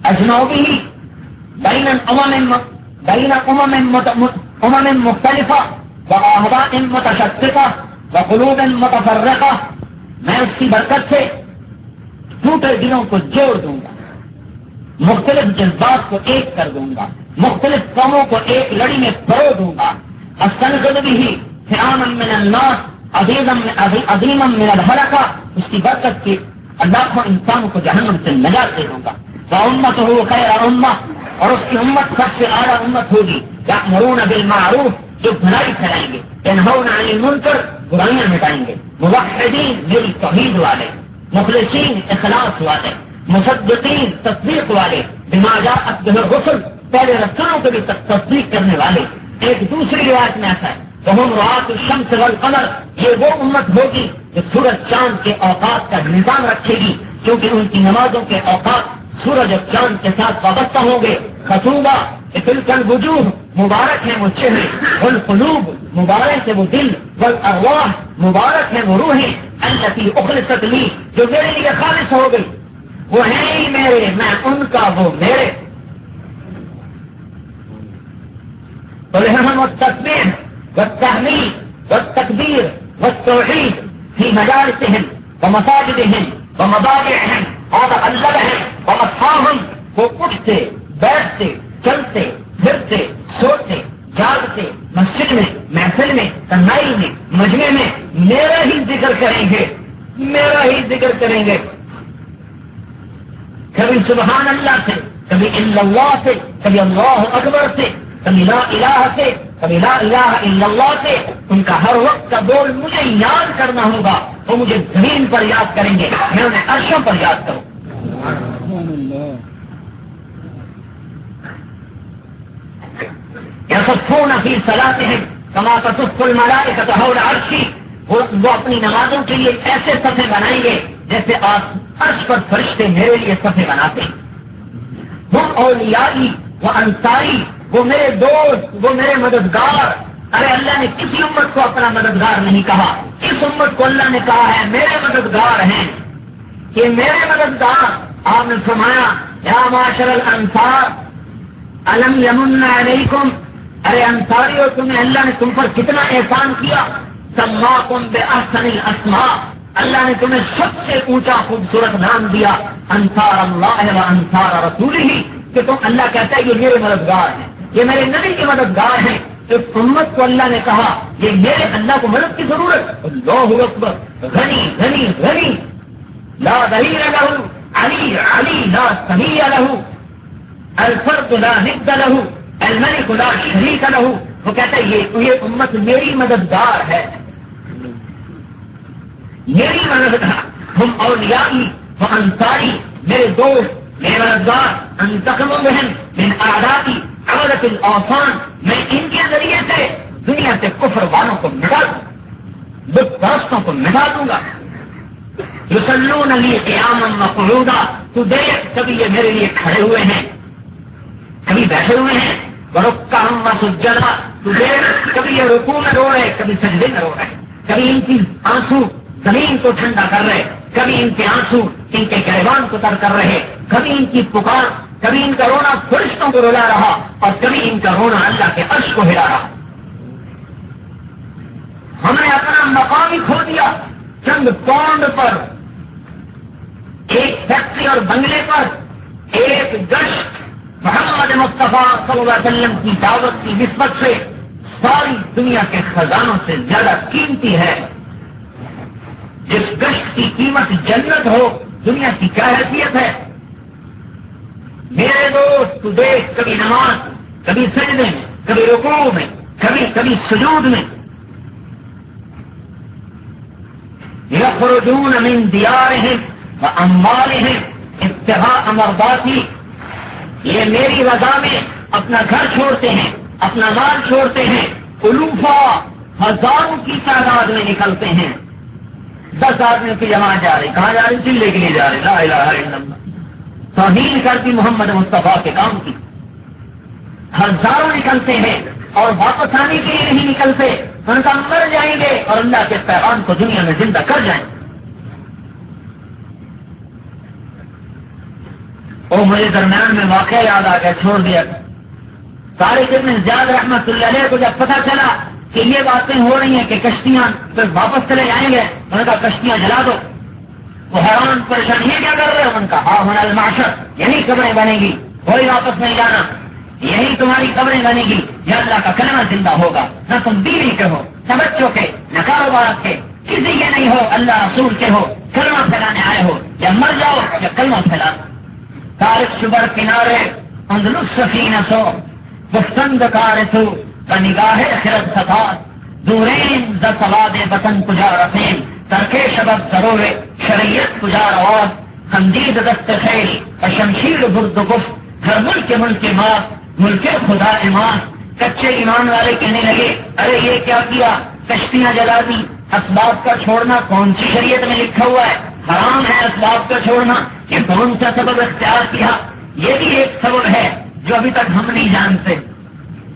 اجنبی بین امم مختلفہ واہواء متشتتہ وقلوب متفرقہ، میں اس کی برکت سے ٹوٹے دلوں کو جوڑ دوں گا، مختلف جذبات کو ایک کر دوں گا، مختلف قوموں کو ایک لڑی میں پرو دوں گا. استنقذ به فئاما من الناس عظیما من الحلقہ، اس کی برکت سے لاکھوں انسانوں کو جہنم سے نجات دے دوں گا. وامته خیر امہ، اور اس کی امت سب سے اعلیٰ امت ہوگی. یأمرون بالمعروف، جو بھلائی پھیلائیں گے. ینہون عن المنکر، برائیاں مٹائیں گے. موحدین، میری توحید والے. مخلصین، اخلاص والے. مصدقین، تصدیق والے. بما جاءت بہ الرسل، پہلے رسولوں کو بھی تصدیق کرنے والے. ایک دوسری روایت میں ایسا ہے، وہم رعاة الشمس والقمر، یہ وہ امت ہوگی جو سورج چاند کے اوقات کا نظام رکھے گی، کیونکہ ان کی نمازوں کے اوقات سورج اور چاند کے ساتھ وابستہ ہوں گے. خطوبہ تلک الوجوہ، مبارک ہیں وہ چہرے. والقلوب، مبارک ہے وہ دل. والارواح، مبارک ہے وہ روحیں. التي اخلصت لی، جو میرے لیے خالص ہو گئی. وہ ہیں ہی میرے، میں ان کا، وہ میرے. والحمد والتسبیح والتحمید والتکبیر والتوحید فی مجالسہم ومساجدہم ومضاجعہم ومقلبہم ومصحاہم، وہ اٹھتے بیٹھتے چلتے پھرتے سوتے جاگتے مسجد میں، محفل میں، تنہائی میں، مجمع میں میرا ہی ذکر کریں گے، میرا ہی ذکر کریں گے. کبھی سبحان اللہ سے، کبھی الا اللہ سے، کبھی اللہ اکبر سے، کبھی لا الہ سے، کبھی لا الہ الا اللہ سے. ان کا ہر وقت کا بول مجھے یاد کرنا ہوگا. وہ مجھے زمین پر یاد کریں گے، میں انہیں عرشوں پر یاد کروں. یصفون فی صلاتہم کما تصف الملائکۃ حول عرشی، وہ اپنی نمازوں کے لیے ایسے صفیں بنائیں گے جیسے عرش پر فرشتے میرے لیے صفیں بناتے ہیں. ہم اولیائی و انصاری، وہ میرے دوست، وہ میرے مددگار. ارے اللہ نے کسی امت کو اپنا مددگار نہیں کہا، اس امت کو اللہ نے کہا ہے میرے مددگار ہیں، یہ میرے مددگار. آپ نے فرمایا یا معاشر الانصار الم یمن علیکم، ارے انصاریو تمہیں اللہ نے تم پر کتنا احسان کیا. سماکم باحسن الاسماء، اللہ نے تمہیں سب سے اونچا خوبصورت نام دیا. انصار اللہ و انصار رسولہ، کہ تم، اللہ کہتا ہے یہ میرے مددگار ہیں، یہ میرے نبی کے مددگار ہیں. اس امت کو اللہ نے کہا یہ میرے، اللہ کو مدد کی ضرورت. اللہ اکبر، غنی غنی غنی، لا ظہیر لہ، علی علی لا سمیع لہ، الفرد لا ند لہ، الملک لا شریک لہ. وہ کہتا ہے یہ امت میری مددگار ہے، میری مددگار. ہم اولیائی و انصاری، میرے دوست، میرے مددگار. انتقم بہم من اعدائی عبدۃ الاوثان، میں ان کے ذریعے سے دنیا سے کفر والوں کو مٹا دوں، بت پرستوں کو مٹا دوں گا. یصلون لی قیاما وقعودا، تو دیکھ کبھی یہ میرے لیے کھڑے ہوئے ہیں، کبھی بیٹھے ہوئے ہیں. ورکعا وسجدا، تو دیکھ کبھی یہ رکوع میں رو رہے، کبھی سجدے میں رو رہے. کبھی ان کی آنسو زمین کو ٹھنڈا کر رہے، کبھی ان کے آنسو ان کے گریبان کو تر کر رہے. کبھی ان کی پکار، کبھی ان کا رونا فرشتوں کو رلا رہا، اور کبھی ان کا رونا اللہ کے عرش کو ہلا رہا. ہم نے اپنا مقام ہی کھو دیا. چند پونڈ پر، ایک فیکٹری اور بنگلے پر ایک گشت محمد مصطفیٰ صلی اللہ علیہ وسلم کی دعوت کی نسبت سے ساری دنیا کے خزانوں سے زیادہ قیمتی ہے. جس گشت کی قیمت جنت ہو دنیا کی کیا حیثیت ہے؟ میرے دوست تو دیکھ، کبھی نماز، کبھی سجدے میں، کبھی رکوع میں، کبھی سجود میں، یخرجون من دیارہم واموالہم ابتغاء مرضاتی، یہ میری رضا میں اپنا گھر چھوڑتے ہیں، اپنا مال چھوڑتے ہیں، الوفا، ہزاروں کی تعداد میں نکلتے ہیں. 10 آدمیوں کی جماعت جا رہی، کہاں جا رہی؟ چلے کے لیے جا رہے، لا الہ الا اللہ، توہین کرتی محمد مصطفیٰ کے کام کی. ہزاروں نکلتے ہیں اور واپس آنے کے لیے نہیں نکلتے، ان کا مر جائیں گے اور اللہ کے پیغام کو دنیا میں زندہ کر جائیں. وہ مجھے درمیان میں واقعہ یاد آ گیا، چھوڑ دیا. طارق ابن زیاد رحمت اللہ علیہ کو جب پتا چلا کہ یہ باتیں ہو رہی ہیں کہ کشتیاں پھر واپس چلے جائیں گے، انہوں نے کہا کشتیاں جلا دو. وہ حیران پریشان، یہ کیا کر رہے ہو؟ ان کا ہاں ہونا المعشر، یہی قبریں بنے گی، کوئی واپس نہیں جانا، یہی تمہاری قبریں بنے گی، یا اللہ کا کلمہ زندہ ہوگا. نہ تم بیوی کے ہو، نہ بچوں کے، نہ کاروبار کے، کسی کے نہیں ہو، اللہ رسول کے ہو، کلمہ پھیلانے آئے ہو، یا مر جاؤ یا کلمہ پھیلانا. تارک شبر کنارے اندلس سفینہ سو بستند کارتو بنگاہ خرد ستار دورین ز سواد وطن کجا رفین ترکے شبب ضرور شریعت کجا رواز خندید دست خیل و شمشیر برد گفت ہر ملک ماں ملک خدا ایمان. کچے ایمان والے کہنے لگے ارے یہ کیا کیا، کشتیاں جلا دی. اسباب کا چھوڑنا کون سی شریعت میں لکھا ہوا ہے؟ حرام ہے اسباب کا چھوڑنا. یہ کون سا سبب اختیار کیا؟ یہ بھی ایک سبب ہے جو ابھی تک ہم نہیں جانتے.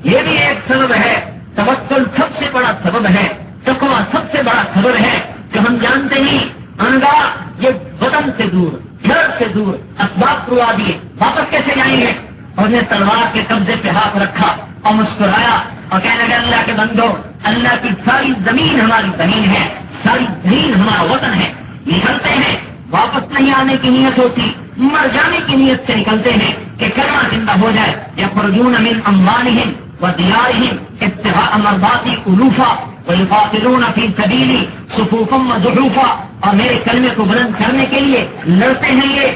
یہ بھی ایک سبب ہے. توکل سب سے بڑا سبب ہے، تقویٰ سب سے بڑا سبب ہے کہ ہم جانتے نہیں. انگا یہ وطن سے دور، گھر سے دور، اسباب کروا دیے، واپس کیسے جائیں گے؟ اور نے تلوار کے قبضے پہ ہاتھ رکھا اور مسکرایا اور کہنے لگا اللہ کے بندو، اللہ کی ساری زمین ہماری زمین ہے، ساری زمین ہمارا وطن ہے. نکلتے ہیں، واپس نہیں آنے کی نیت ہوتی، مر جانے کی نیت سے نکلتے ہیں کہ کلمہ زندہ ہو جائے. یخرجون من اموالہم ودیارہم ابتغاء مرضاتی الوفا ویقاتلون فی سبیلی صفوفا وزحوفا، اور میرے کلمے کو بلند کرنے کے لیے لڑتے ہیں. یہ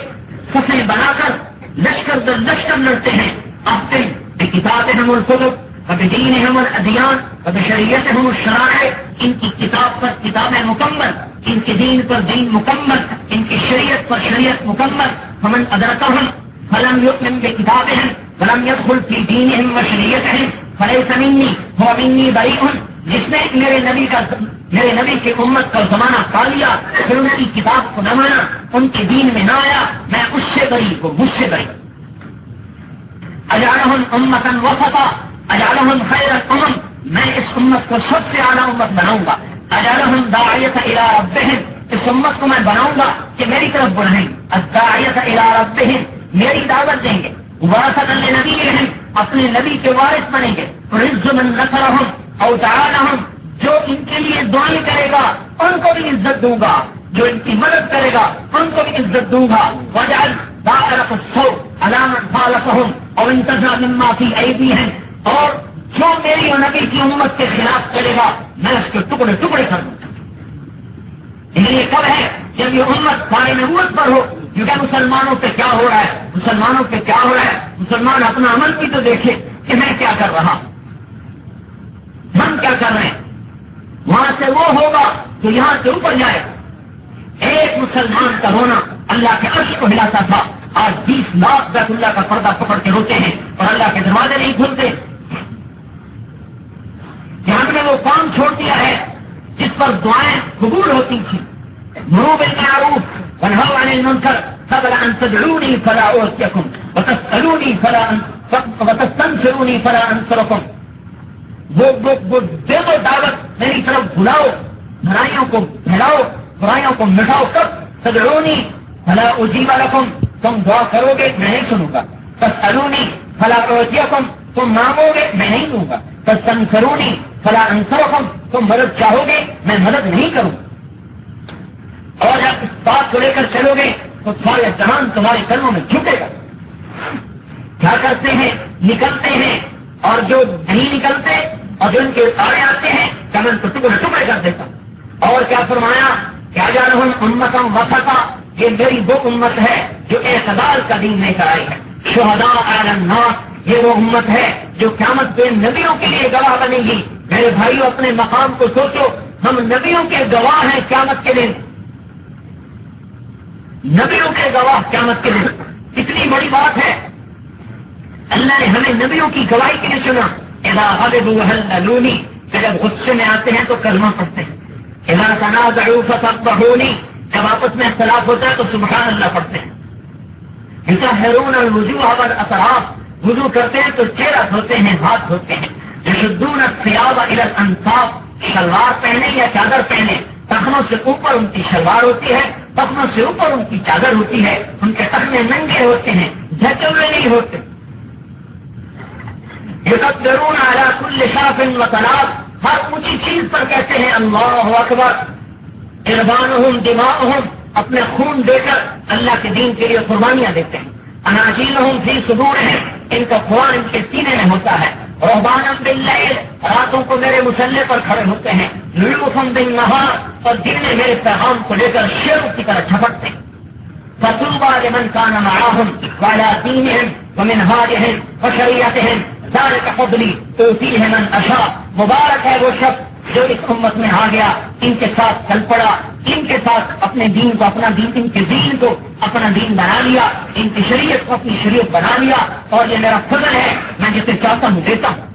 صفیں بنا کر لشکر در لشکر لڑتے ہیں. احکم بکتابہم الکتب وبدینہم الادیان وبشریعتہم الشرائع، ان کی کتاب پر کتابیں مکمل، ان کے دین پر دین مکمل، ان کی شریعت پر شریعت مکمل. فمن ادرکہم فلم یؤمن بکتابہم ولم يدخل فی دینہم وشریعتہم فلیس منی هو منی بریء، جس نے میرے نبی کی امت کا زمانہ پا لیا پھر ان کی کتاب کو نہ مانا، ان کے دین میں نہ آیا، میں اس سے بری ہوں، مجھ سے بری. اجعلہم امۃ وسطا اجعلہم خیر الامم، میں اس امت کو سب سے اعلیٰ امت بناؤں گا. اجعلہم داعیۃ الی ربہم، اس امت کو میں بناؤں گا کہ میری طرف بلائیں. الداعیۃ الی ربہم، میری دعوت دیں گے. ورثۃ لنبیہم، اپنے نبی کے وارث بنیں گے. عز من نصرہم او تعالہم، جو ان کے لیے دعائیں کرے گا ان کو بھی عزت دوں گا، جو ان کی مدد کرے گا ان کو بھی عزت دوں گا. وجعل دائرۃ السوء علی من خالفہم او انتزع مما فی ایدیہم، اور جو میری اور نبی کی امت کے خلاف کرے گا میں اس کے ٹکڑے ٹکڑے کر دوں. یہ کب ہے؟ جب یہ امت پائے نبوت پر ہو. کیونکہ مسلمانوں پہ کیا ہو رہا ہے، مسلمانوں پہ کیا ہو رہا ہے. مسلمان اپنا عمل بھی تو دیکھے کہ میں کیا کر رہا ہوں، ہم کیا کر رہے ہیں. وہاں سے وہ ہوگا جو یہاں سے اوپر جائے. ایک مسلمان کا رونا اللہ کے عرش کو ہلاتا تھا. آج 20 لاکھ بیت اللہ کا پردہ پکڑ کے روتے ہیں اور اللہ کے دروازے نہیں کھلتے. کہ ہم نے وہ کام چھوڑ دیا ہے جس پر دعائیں قبول ہوتی تھیں. مروا بالمعروف وانہوا عن المنکر قبل ان تدعونی فلا اعطیکم وتسألونی وتستنصرونی فلا انصرکم. وہ دے دو دعوت، میری طرف بلاؤ، برائیوں کو پھیلاؤ، برائیوں کو مٹاؤ. کب؟ تدعونی فلا اجیب لکم، تم دعا کرو گے میں نہیں سنوں گا. تسألونی فلا اعطیکم، تم مانگو گے میں نہیں دوں گا. تستنصرونی فلا انصرکم، تم مدد چاہو گے میں مدد نہیں کروں. اور جب اس بات کو لے کر چلو گے تو سارے جہان تمہارے قدموں میں جھکے گا. کیا کرتے ہیں؟ نکلتے ہیں، اور جو نہیں نکلتے اور جو ان کے آڑے آتے ہیں کہ میں ان کو ٹکڑے ٹکڑے کر دیتا. اور کیا فرمایا کہ اجعلہم امۃ وسطا، یہ میری وہ امت ہے جو اعتدال کا دین لے کر آئی ہے. شہداء علی الناس، یہ وہ امت ہے جو قیامت پہ نبیوں کے لیے گواہ بنے گی. میرے بھائیو اپنے مقام کو سوچو، ہم نبیوں کے گواہ ہیں قیامت کے دن، نبیوں کے گواہ قیامت کے دن. اتنی بڑی بات ہے، اللہ نے ہمیں نبیوں کی گواہی کے لیے چنا. اذا غضبوا هللونی، جب غصے میں آتے ہیں تو کلمہ پڑھتے ہیں. اذا تنازعوا فسبحونی، جب آپس میں اختلاف ہوتا ہے تو سبحان اللہ پڑھتے ہیں. یطہرون الوجوہ والاطراف، وضو کرتے ہیں تو چہرہ دھوتے ہیں، ہاتھ دھوتے ہیں. یشدون الثیاب الی الانصاف، شلوار پہنے یا چادر پہنے، ٹخنوں سے اوپر ان کی شلوار ہوتی ہے، ٹخنوں سے اوپر ان کی چادر ہوتی ہے. ان کے ٹخنے ننگے ہوتے ہیں، ڈھکے ہوئے نہیں ہوتے. یکبرون علی کل شاف وطناب، ہر اونچی چیز پر کہتے ہیں اللہ اکبر. قربانہم دماؤہم، اپنے خون دے کر اللہ کے دین کے لیے قربانیاں دیتے ہیں. اناجیلہم فی صدورہم، ان کا قرآن ان کے سینے میں ہوتا ہے. رہبانا باللیل، راتوں کو میرے مسلح پر کھڑے ہوتے ہیں. یلوفم بالنہار، اور دن میں میرے پیغام کو لے کر شیروں کی طرح جھپٹتے ہیں. فطوبی لمن کان معہم وعلی دینہم ومنہاجہم وشریعتہم، ذالک فضلی اؤتیہ من اشاء. مبارک ہے وہ شخص جو اس امت میں آ گیا، ان کے ساتھ چل پڑا، ان کے ساتھ اپنے دین کو اپنا دین، ان کے دین کو اپنا دین بنا لیا، ان کی شریعت کو اپنی شریعت بنا لیا. اور یہ میرا فضل ہے، میں جسے چاہتا ہوں دیتا ہوں.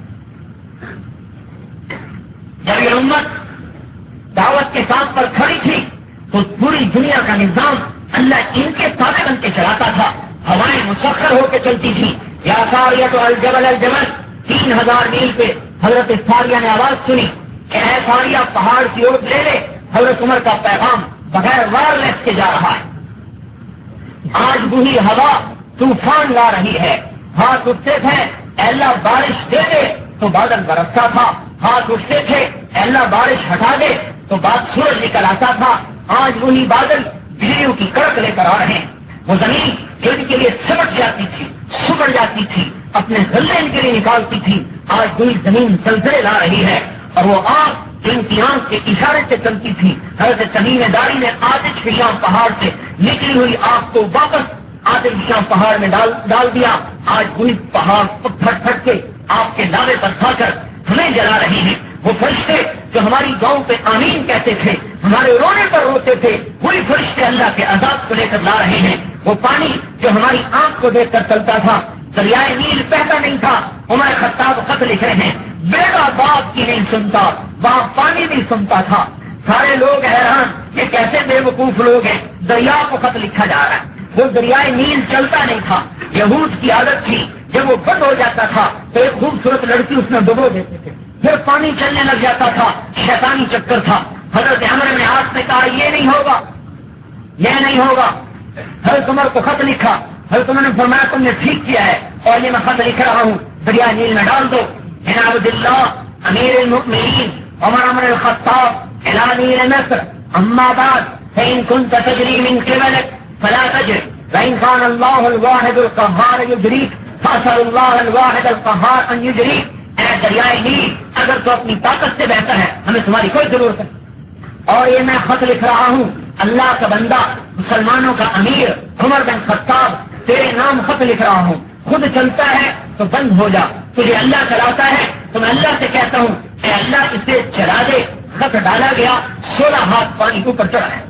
جب یہ امت دعوت کے ساتھ پر کھڑی تھی تو پوری دنیا کا نظام اللہ ان کے تابع بن کے چلاتا تھا. ہوائیں مسخر ہو کے چلتی تھی. یا ساریہ تو الجبل الجمل، 3000 میل پہ حضرت ساریہ نے آواز سنی کہ اے ساریہ پہاڑ کی اوٹ لے لے، حضرت عمر کا پیغام بغیر وائرلیس کے جا رہا ہے. آج وہی ہوا طوفان لا رہی ہے. ہاتھ اٹھتے تھے اے اللہ بارش دے دے تو بادل برستا تھا. ہاتھ اٹھتے تھے اے اللہ بارش ہٹا دے تو بعد سورج نکل آتا تھا. آج وہی بادل بجلیوں کی کڑک لے کر آ رہے ہیں. وہ زمین جو ان کے لیے سمٹ جاتی تھی، سکڑ جاتی تھی، اپنے غلے ان کے لیے نکالتی تھی، آج وہی زمین زلزلے لا رہی ہے. اور وہ آگ جو ان کی آنکھ کے اشارے سے چلتی تھی، حضرت تمیم داری نے آتش کے شام پہاڑ سے نکلی ہوئی آگ کو واپس آتش کے شام پہاڑ میں ڈال دیا. آج وہی پہاڑ پھٹ پھٹ کے آپ کے دعوے پر کھا کر ہمیں جلا رہی ہیں. وہ فرشتے جو ہماری گاؤں پہ آمین کہتے تھے، ہمارے رونے پر روتے تھے، وہی فرشتے اللہ کے عذاب کو لے کر لا رہے ہیں. وہ پانی جو ہماری آنکھ کو دیکھ کر چلتا تھا، دریائے نیل بہتا نہیں تھا، عمر خطاب خط لکھ رہے ہیں بیٹا باپ کی نہیں سنتا، وہاں پانی بھی سنتا تھا. سارے لوگ حیران، یہ کیسے بے وقوف لوگ ہیں، دریا کو خط لکھا جا رہا ہے. وہ دریائے نیل چلتا نہیں تھا. یہود کی عادت تھی جب وہ بند ہو جاتا تھا تو ایک خوبصورت لڑکی اس میں ڈبو دیتے تھے، پھر پانی چلنے لگ جاتا تھا. شیطانی چکر تھا. حضرت عمر نے ہاتھ میں کہا یہ نہیں ہوگا، یہ نہیں ہوگا. حضرت عمر کو خط لکھا. حضرت عمر نے فرمایا تم نے ٹھیک کیا ہے اور یہ میں خط لکھ رہا ہوں، دریائے نیل میں ڈال دو. ان عبد اللہ امیر المؤمنین عمر بن الخطاب الى نیل مصر، اما بعد فإن كنت تجري من قبلك فلا تجر، وإن كان الله الواحد القهار يجريك فأسأل الله الواحد القهار أن يجريك. اے دریائے نیل اگر تو اپنی طاقت سے بہتا ہے ہمیں تمہاری کوئی ضرورت نہیں. اور یہ میں خط لکھ رہا ہوں، اللہ کا بندہ مسلمانوں کا امیر عمر بن خطاب تیرے نام خط لکھ رہا ہوں. خود چلتا ہے تو بند ہو جا، تجھے اللہ چلاتا ہے تو میں اللہ سے کہتا ہوں اے اللہ اسے چلا دے. خط ڈالا گیا، 16 ہاتھ پانی اوپر چڑھا ہے.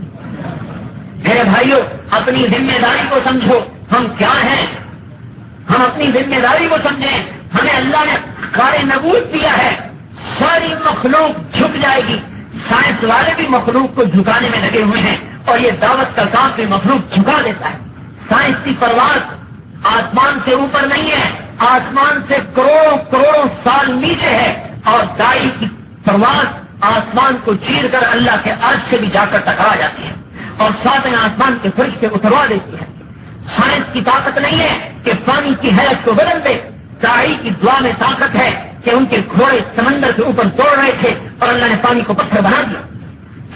میرے بھائیوں اپنی ذمہ داری کو سمجھو. ہم کیا ہیں؟ ہم اپنی ذمہ داری کو سمجھیں. ہمیں اللہ نے کار نبوت دیا ہے. ساری مخلوق جھک جائے گی. سائنس والے بھی مخلوق کو جھکانے میں لگے ہوئے ہیں اور یہ دعوت کا کام بھی مخلوق جھکا دیتا ہے. سائنس کی پرواز آسمان سے اوپر نہیں ہے، آسمان سے کروڑوں کروڑوں سال نیچے ہے. اور دائی کی پرواز آسمان کو چیر کر اللہ کے عرش سے بھی جا کر ٹکرا جاتی ہے اور ساتویں آسمان کے فرش پہ اتروا دیتی ہے. سائنس کی طاقت نہیں ہے کہ پانی کی حیرت کو بدل دے. دائی کی دعا میں طاقت ہے کہ ان کے گھوڑے سمندر کے اوپر دوڑ رہے تھے اور اللہ نے پانی کو پتھر بنا دیا.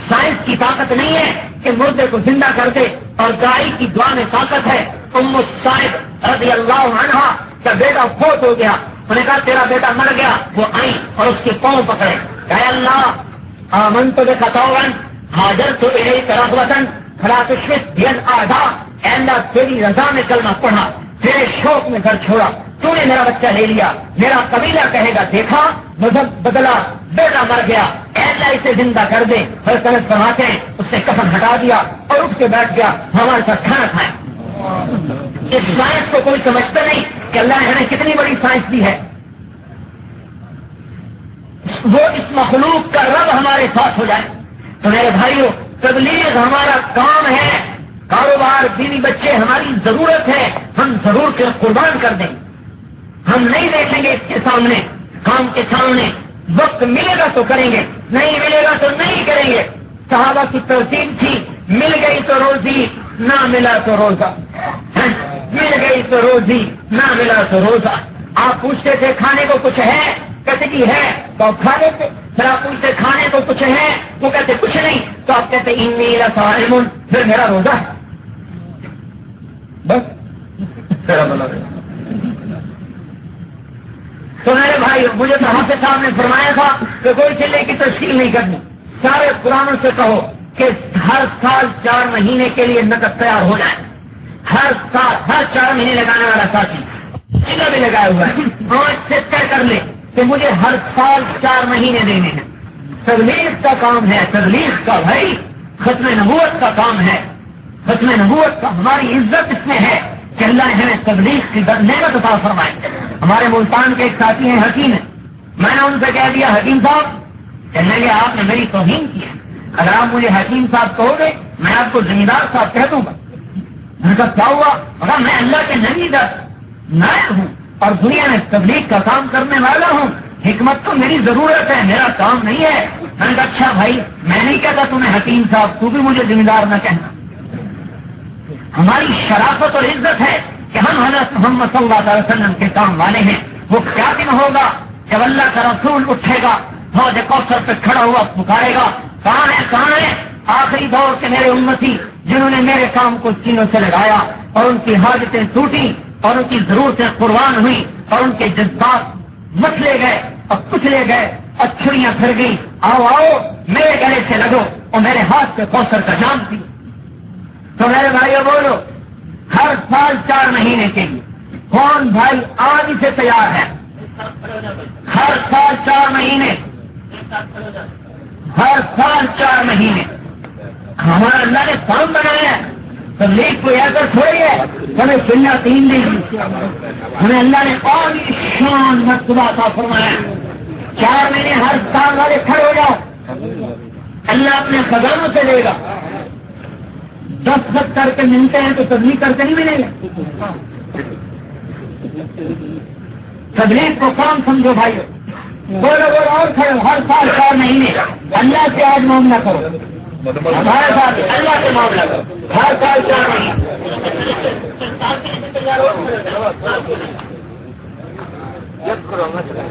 سائنس کی طاقت نہیں ہے کہ مردے کو زندہ کر دے. اور دائی کی دعا میں طاقت ہے. ام الصائب رضی اللہ عنہا کا بیٹا فوت ہو گیا، انہوں نے کہا تیرا بیٹا مر گیا. وہ آئی اور اس کے پاؤں پکڑے، کہ اللہ آمنت بک طوعا، حاجرت الیک رغبۃ، فلا تشمت بی الاعداء، اے اللہ تیری رضا میں کلمہ پڑھا، تیرے شوق میں گھر چھوڑا، تو نے میرا بچہ لے لیا، میرا قبیلہ کہے گا دیکھا مذہب بدلا، بیٹا مر گیا، اے اللہ اسے زندہ کر دے۔ حضرت فرماتے ہیں اس نے کفن ہٹا دیا اور اٹھ کے بیٹھ گیا، ہمارے ساتھ کھانا کھائے۔ اس سائنس کو کوئی سمجھتا نہیں کہ اللہ نے ہمیں کتنی بڑی سائنس دی ہے۔ وہ اس مخلوق کا رب ہمارے ساتھ ہو جائے تو میرے بھائیوں، تبلیغ ہمارا کام ہے، کاروبار بیوی بچے ہماری ضرورت ہے، ہم ضرور کے قربان کر دیں۔ ہم نہیں دیکھیں گے اس کے سامنے، کام کے سامنے، وقت ملے گا تو کریں گے، نہیں ملے گا تو نہیں کریں گے۔ صحابہ کی ترتیب تھی، مل گئی تو روزی، نہ ملا تو روزہ، مل گئی تو روزی، نہ ملا تو روزہ۔ آپ پوچھتے تھے کھانے کو کچھ ہے، کہتے جی ہے تو آپ کھا لیتے، پھر آپ پوچھتے کھانے کو کچھ ہے، وہ کہتے کچھ نہیں، تو آپ کہتے انی لصائم، پھر میرا روزہ ہے، بس میرا بلا رہے۔ تو میرے بھائی، مجھے تو حافظ صاحب نے فرمایا تھا کہ کوئی چلے کی تشکیل نہیں کرنی، سارے قرآنوں سے کہو کہ ہر سال 4 مہینے کے لیے نقد تیار ہو جائے، ہر سال ہر 4 مہینے لگانے والا ساتھی چلا بھی لگایا ہوا ہے، آج سے طے کر لے کہ مجھے ہر سال 4 مہینے دینے ہیں۔ تبلیغ کا کام ہے، تبلیغ کا بھائی، ختم نبوت کا کام ہے، ختم نبوت کا ہماری عزت اس میں ہے کہ اللہ نے ہمیں تبلیغ کی نعمت عطا فرمائی۔ ہمارے ملتان کے ایک ساتھی ہیں حکیم ہیں، میں نے ان سے کہہ دیا حکیم صاحب، کہنے لگے آپ نے میری توہین کی ہے، اگر آپ مجھے حکیم صاحب کہو گے میں آپ کو زمیندار صاحب کہہ دوں گا۔ میں کہا کیا ہوا؟ مگر میں اللہ کے نبی کا نائب ہوں اور دنیا میں تبلیغ کا کام کرنے والا ہوں، حکمت تو میری ضرورت ہے، میرا کام نہیں ہے۔ میں نے کہا اچھا بھائی، میں نہیں کہتا تمہیں حکیم صاحب، تو بھی مجھے زمیندار نہ کہنا۔ ہماری شرافت اور عزت ہے کہ ہم حضرت محمد صلی اللہ علیہ وسلم کے کام والے ہیں۔ وہ کیا دن ہوگا جب اللہ کا رسول اٹھے گا، حوض کوثر پہ کھڑا ہوا پکارے گا، کہاں ہے کہاں ہے آخری دور کے میرے امتی جنہوں نے میرے کام کو سینوں سے لگایا اور ان کی حاجتیں ٹوٹی اور ان کی ضرورتیں قربان ہوئی اور ان کے جذبات مسلے گئے اور کچلے گئے اور چھڑیاں پھر گئی، آؤ آؤ میرے گلے سے لگو اور میرے ہاتھ پہ کوثر کا جام پیو۔ تو میرے بھائیو بولو، ہر سال 4 مہینے کے لیے کون بھائی آج سے تیار ہے؟ ہر سال 4 مہینے، ہر سال 4 مہینے ہمارا اللہ نے کام بنایا ہے۔ تبلیغ کوئی ایسا تھوڑی ہے ہمیں سننا 3 دن، ہمیں اللہ نے اور شان مرتبہ عطا فرمایا۔ 4 مہینے ہر سال والے کھڑے ہو جاؤ، اللہ اپنے خزانوں سے دے گا۔ 10 کر کے ملتے ہیں تو تبلیغ کر کے نہیں ملے گا۔ تبلیغ کو کام سمجھو بھائی، بولو بولو اور کھڑے ہو، ہر سال 4 مہینے اللہ سے آج معاملہ کرو، ہمارے ساتھ اللہ سے معاملہ کرو، ہر سال 4 مہینے،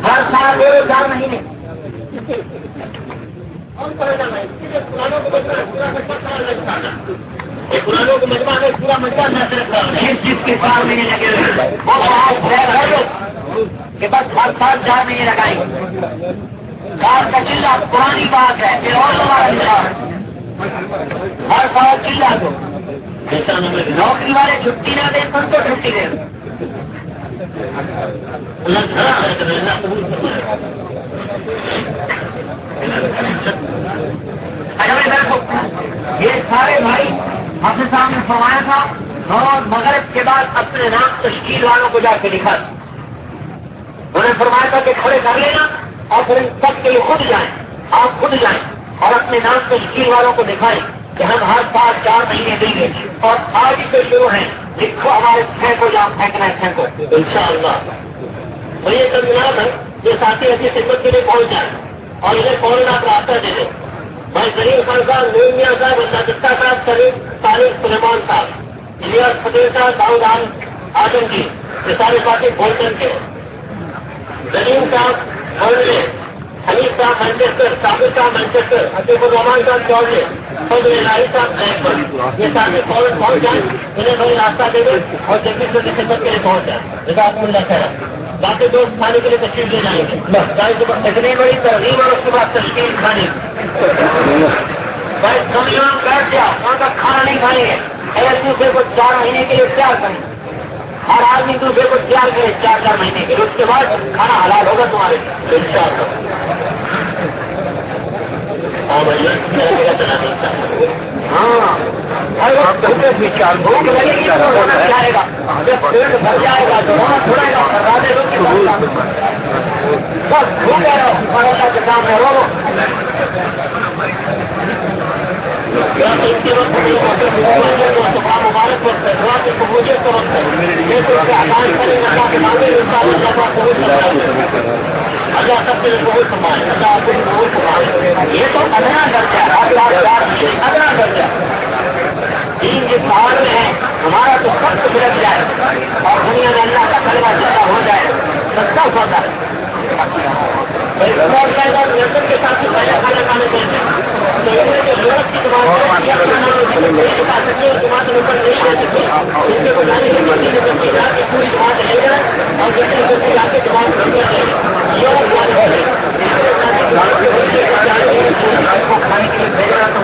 ہر سال 4 مہینے۔ قرآنوں کو مجمع میں پورا مجمع جس کے 4 مہینے لگے ہوئے کہ بس ہر سال 4 مہینے لگائیں گے۔ سال کا چلہ پرانی بات ہے، پھر اور ہمارا چلہ ہر سال چلہ دو، نوکری والے چھٹی نہ دیں ان کو چھٹی دیں۔ یہ سارے بھائی اپنے سامنے فرمایا تھا اور مغرب کے بعد اپنے نام تشکیل والوں کو جا کے لکھا، انہوں نے فرمایا تھا کہ کھڑے کر لینا اور پھر ان سب کے لیے خود جائیں، آپ خود جائیں اور اپنے نام تشکیل والوں کو دکھائیں کہ ہم ہر سال 4 مہینے دیں گے اور آج ہی سے شروع ہیں، لکھو ہمارے پھینکو جہاں پھینکنا ہے پھینکو انشاءاللہ۔ اور یہ سب جناب ہے یہ ساتھی ایسی خدمت کے لیے پہنچ جائیں اور انہیں فوراً آپ راستہ دے دیں۔ بھائی سلیم خان صاحب، نور میاں صاحب، اللہ دستہ صاحب، سلیم طارق سلیمان صاحب، الیاس فتح صاحب، داؤد آدم جی، یہ سارے ساتھی بول کر کے سلیم صاحب مولوی، حنیف صاحب مینچسٹر، ثابت صاحب مینچسٹر، عطیف الرحمان صاحب چودھری، فضل الہی صاحب بینک، یہ ساتھی فوراً پہنچ جائیں، انہیں بھائی راستہ دے دیں اور جلدی سے خدمت کے لیے پہنچ جائیں۔ جزاکم اللہ خیر۔ باقی دوست کھانے کے لیے تشریف لے جائیں گے، اتنی بڑی ترغیب اور اس کے بعد تشکیل کھانے بھائی سمجھان بیٹھ گیا وہاں کا کھانا نہیں کھائیں گے، ایک دوسرے کو 4 مہینے کے لیے تیار کریں، ہر آدمی دوسرے کو تیار کرے 4 مہینے کے لیے، اس کے بعد کھانا حلال ہوگا تمہارے ہاں بھائی ہاں بھوک لگے گی تو رونا چاہے گا، جب پیٹ بھر جائے گا تو رونا چھوڑے گا، بس بھوکے رہو اور اللہ کے سامنے رو لو۔ مبارک وقت ہے، دعا کی قبولیت کا وقت ہے، اللہ سب سے قبول فرمائے، اللہ آپ کو قبول فرمائے۔ یہ تو ادنا درجہ ہے، ادنا درجہ دین کے پہاڑ میں ہے، ہمارا تو سب کچھ لگ جائے اور دنیا میں اللہ کا کلمہ زندہ ہو جائے، سستا ہوتا ہے۔ نظر کے ساتھ پہلے کھانا کھانے چاہیے تو یورپ کی زبان اوپر نہیں رہ سکتے، اس سے بجانے کی مرضی سے پوری زبان لے جائے اور جتنے جا کے زبان یورپ کو کھانے کے لیے بھیجنا تو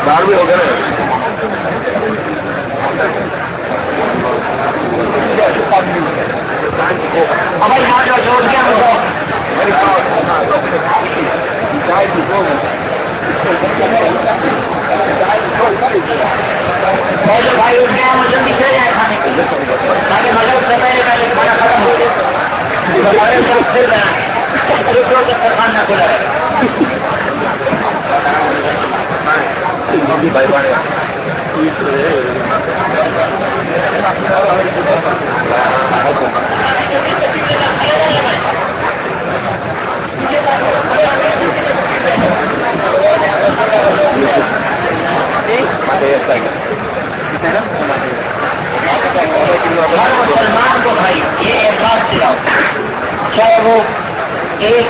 باہر بھی ہو گیا ہمارے یہاں جو جوڑ گیا بھائی اٹھ گیا ہم جلدی چلے جائیں کھانے کے لیے تاکہ مغرب سے پہلے پہلے کھانا ختم ہو جائے، پھر کھانا نہ کھلا ہے۔ مسلمان کو بھائی یہ احساس دلاؤ، چاہے وہ ایک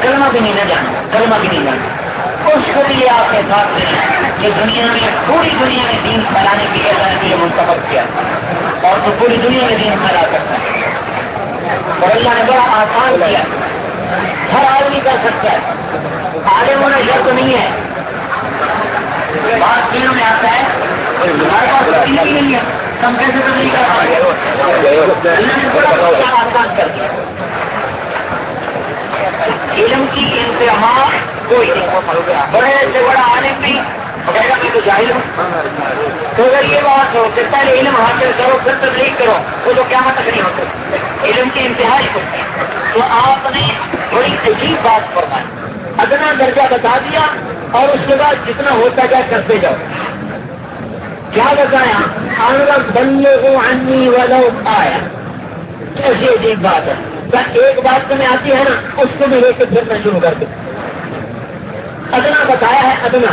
کلمہ بھی نہیں نہ جانا، کلمہ بھی نہیں جانا، اس کے لیے آپ کے ساتھ کہ دنیا میں پوری دنیا میں دین پھیلانے کے لیے اللہ نے یہ منتخب کیا اور تو پوری دنیا میں دین پھیلا سکتا ہے اور اللہ نے بڑا آسان کیا، ہر آدمی کر سکتا ہے، عالم ہونا شرط نہیں ہے، بات دنوں میں آتا ہے ہمارے پاس نہیں ہے، ہم کیسے تو نہیں کر پائے، اللہ نے بڑا آسان کر دیا۔ علم کی انتہا کوئی نہیں، بڑے سے بڑا عالم نہیں کہے گا میں تو جاہل ہوں، تو اگر یہ بات ہو کہ پہلے علم حاصل کرو پھر تبلیغ کرو وہ تو قیامت تک نہیں ہوتے، علم کی انتہا ہی کچھ ہے۔ تو آپ نے بڑی عجیب بات فرمائی، ادنا درجہ بتا دیا اور اس کے بعد جتنا ہوتا جائے کرتے جاؤ۔ کیا بتایا؟ بلغوا عنی ولو آیا، ایسی عجیب بات ہے، ایک بات تو میں آتی ہے نا اس کو بھی لے کے پھر میں شروع کر دوں۔ ادنا بتایا ہے، ادنا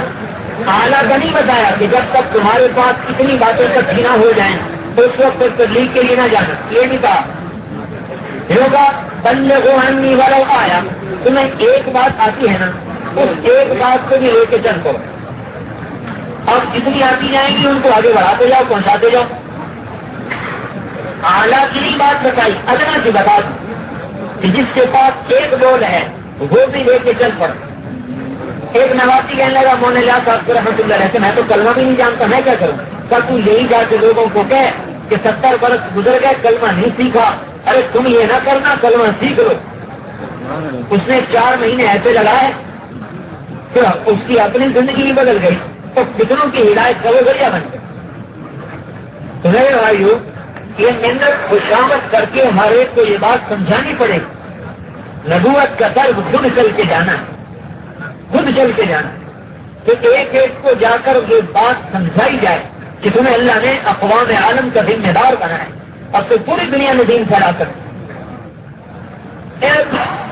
اعلیٰ کا نہیں بتایا کہ جب تک تمہارے پاس اتنی باتیں تک نہ ہو جائیں تو اس وقت تک تبلیغ کے لیے نہ جانا، یہ نہیں کہا ہوگا بلغوا عنی ولو آیا، تمہیں ایک بات آتی ہے نا اس ایک بات کو بھی لے کے چل کرو، اور جتنی آتی جائیں گی ان کو آگے بڑھاتے جاؤ، پہنچاتے جاؤ۔ اعلیٰ کی نہیں بات بتائی، ادنا کی بتا دی کہ جس کے پاس ایک بول ہے وہ بھی لے کے چل پڑ۔ ایک نواسی کہنے لگا مولانا اللہ صاحب رحمۃ اللہ علیہ سے میں تو کلمہ بھی نہیں جانتا، میں کیا کروں؟ تو یہی جا کے لوگوں کو کہے کہ 70 برس گزر گئے کلمہ نہیں سیکھا، ارے تم یہ نہ کرنا کلمہ سیکھ لو۔ اس نے 4 مہینے ایسے لگائے کہ اس کی اپنی زندگی بھی بدل گئی تو کتنوں کی ہدایت کا وہ ذریعہ بن گئے. تو میرے بھائیو یہ محنت خوشامد کر کے ہمارے کو یہ بات سمجھانی پڑے گی. نبوت کا درد خود چل کے جانا ہے، خود چل کے جانا ہے. تو ایک ایک کو جا کر یہ بات سمجھائی جائے کہ تمہیں اللہ نے اقوام عالم کا ذمہ دار بنایا اور تو پوری دنیا میں دین پھیلا کر.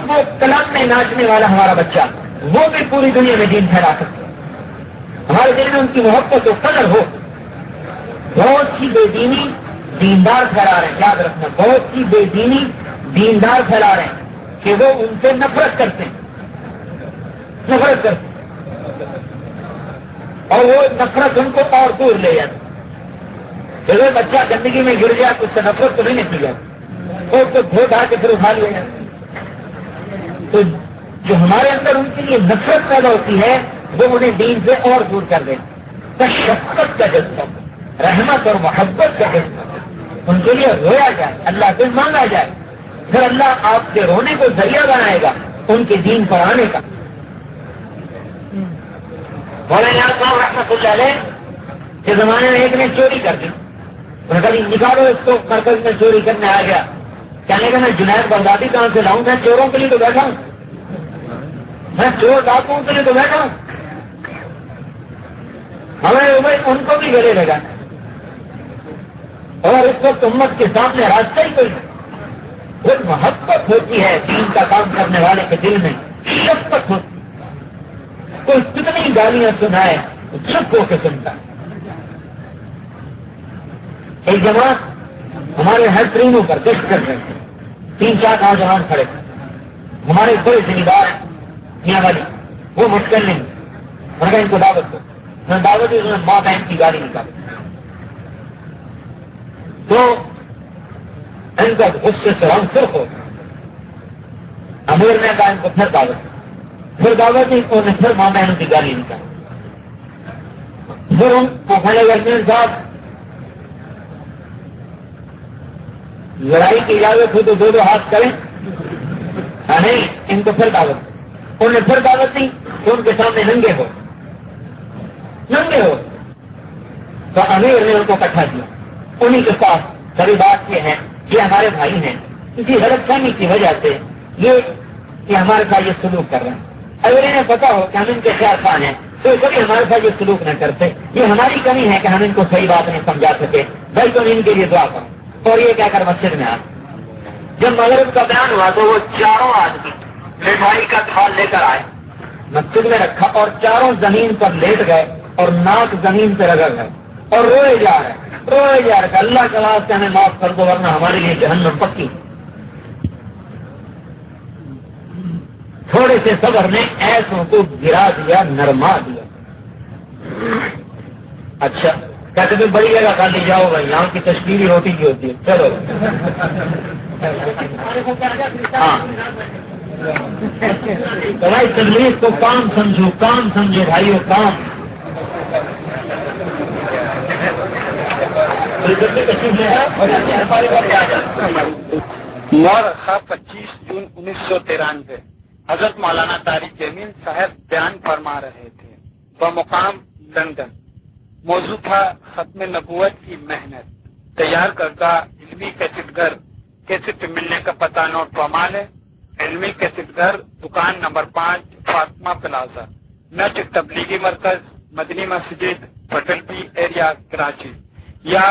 وہ کلام میں ناچنے والا ہمارا بچہ وہ بھی پوری دنیا میں دین پھیلا سکتے. ہمارے دل میں ان کی محبت و قدر ہو. بہت سی بے دینی دیندار پھیلا رہے ہیں، یاد رکھنا، بہت سی بے دینی دیندار پھیلا رہے ہیں کہ وہ ان سے نفرت کرتے ہیں، نفرت کرتے ہیں، اور وہ نفرت ان کو اور دور لے جاتی. جب بچہ گندگی میں گر جائے تو اس سے نفرت تو نہیں نکلی جاتی، وہ اس کو دھو دھا کے پھر اٹھا لیا جاتا. تو جو ہمارے اندر ان کے لیے نفرت پیدا ہوتی ہے وہ انہیں دین سے اور دور کر دیتی. شفقت کا جذبہ، رحمت اور محبت کا جذبہ، ان کے لیے رویا جائے، اللہ سے مانگا جائے، پھر اللہ آپ کے رونے کو ذریعہ بنائے گا ان کے دین پر آنے کا. مولانا صاحب رحمۃ اللہ علیہ کے زمانے میں ایک نے چوری کر دی. انہوں نے کہا نکالو اس کو، مرکز میں چوری کرنے آ گیا. کہنے لگا میں جنید بغدادی کہاں سے لاؤں؟ میں چوروں کے لیے تو بیٹھا ہوں، میں چور ڈاکوؤں کے لیے تو بیٹھا ہوں. ہمیں ان کو بھی گلے لگا اور اس وقت امت کے سامنے راستہ ہی کوئی نہیں. وہ محبت ہوتی ہے دین کا کام کرنے والے کے دل میں، شفقت ہوتی ہے. کوئی کتنی گالیاں سنائے چپ ہو کے سنتا. ایک جماعت ہمارے ہر ٹرینوں پر گشت کر رہے ہیں، 3-4 نوجوان کھڑے، ہمارے بڑے ذمہ دار میاں والی، وہ مشکل نہیں. انہوں نے ان کو دعوت دو، میں دعوت دی، انہوں نے ماں بہن کی گالی نکالی. تو ان کا غصے سے رنگ سرخ ہو. امیر نے کہا ان کو پھر دعوت، پھر دعوت دی، انہوں نے پھر ماں بہنوں کی گالی نکالی. پھر ان کو کھڑے گئے صاحب لڑائی کی اجازت ہو تو 2 ہاتھ کریں. نہیں، ان کو پھر دعوت. انہوں نے پھر دعوت دی تو ان کے سامنے ننگے ہو. تو امیر نے ان کو اکٹھا کیا. انہیں کے پاس بڑی بات یہ ہے، یہ ہمارے بھائی ہیں، کسی غلط فہمی کی وجہ سے یہ ہمارے ساتھ یہ سلوک کر رہے ہیں. اگر انہیں پتا ہو کہ ہم ان کے خیال خان ہیں تو کبھی ہمارے ساتھ یہ سلوک نہ کرتے. یہ ہماری کمی ہے کہ ہم ان کو صحیح بات نہیں سمجھا سکے، بھائی تم ان کے لیے دعا کرو. اور یہ کہہ کر مسجد میں آئے. جب مغرب کا بیان ہوا تو وہ چاروں آدمی مٹھائی کا تھال لے کر آئے، مسجد میں رکھا اور چاروں زمین پر لیٹ گئے اور ناک زمین پہ رگڑ گئے اور روئے جا رہے اللہ کے واسطے ہمیں معاف کر دو ورنہ ہمارے لیے جہنم پکی. تھوڑے سے صبر نے ایسوں کو گرا دیا، نرما دیا. اچھا کہتے تھے بڑی جگہ خالی جاؤ بھائی، یہاں کی تشکیلی روٹی کی ہوتی ہے. چلو ہاں بھائی تبلیغ کو کام سمجھو بھائیو، کام. مورخہ 25 جون 1993 حضرت مولانا طارق جمیل صاحب بیان فرما رہے تھے بمقام لندن. موضوع تھا ختم نبوت کی محنت. تیار کردہ علمی کیسٹ گھر، کیسٹ ملنے کا پتہ نوٹ فرما لیں. علمی کیسٹ گھر، دکان نمبر 5، فاطمہ پلازا، نشر تبلیغی مرکز، مدنی مسجد، پٹل پی ایریا، کراچی. یا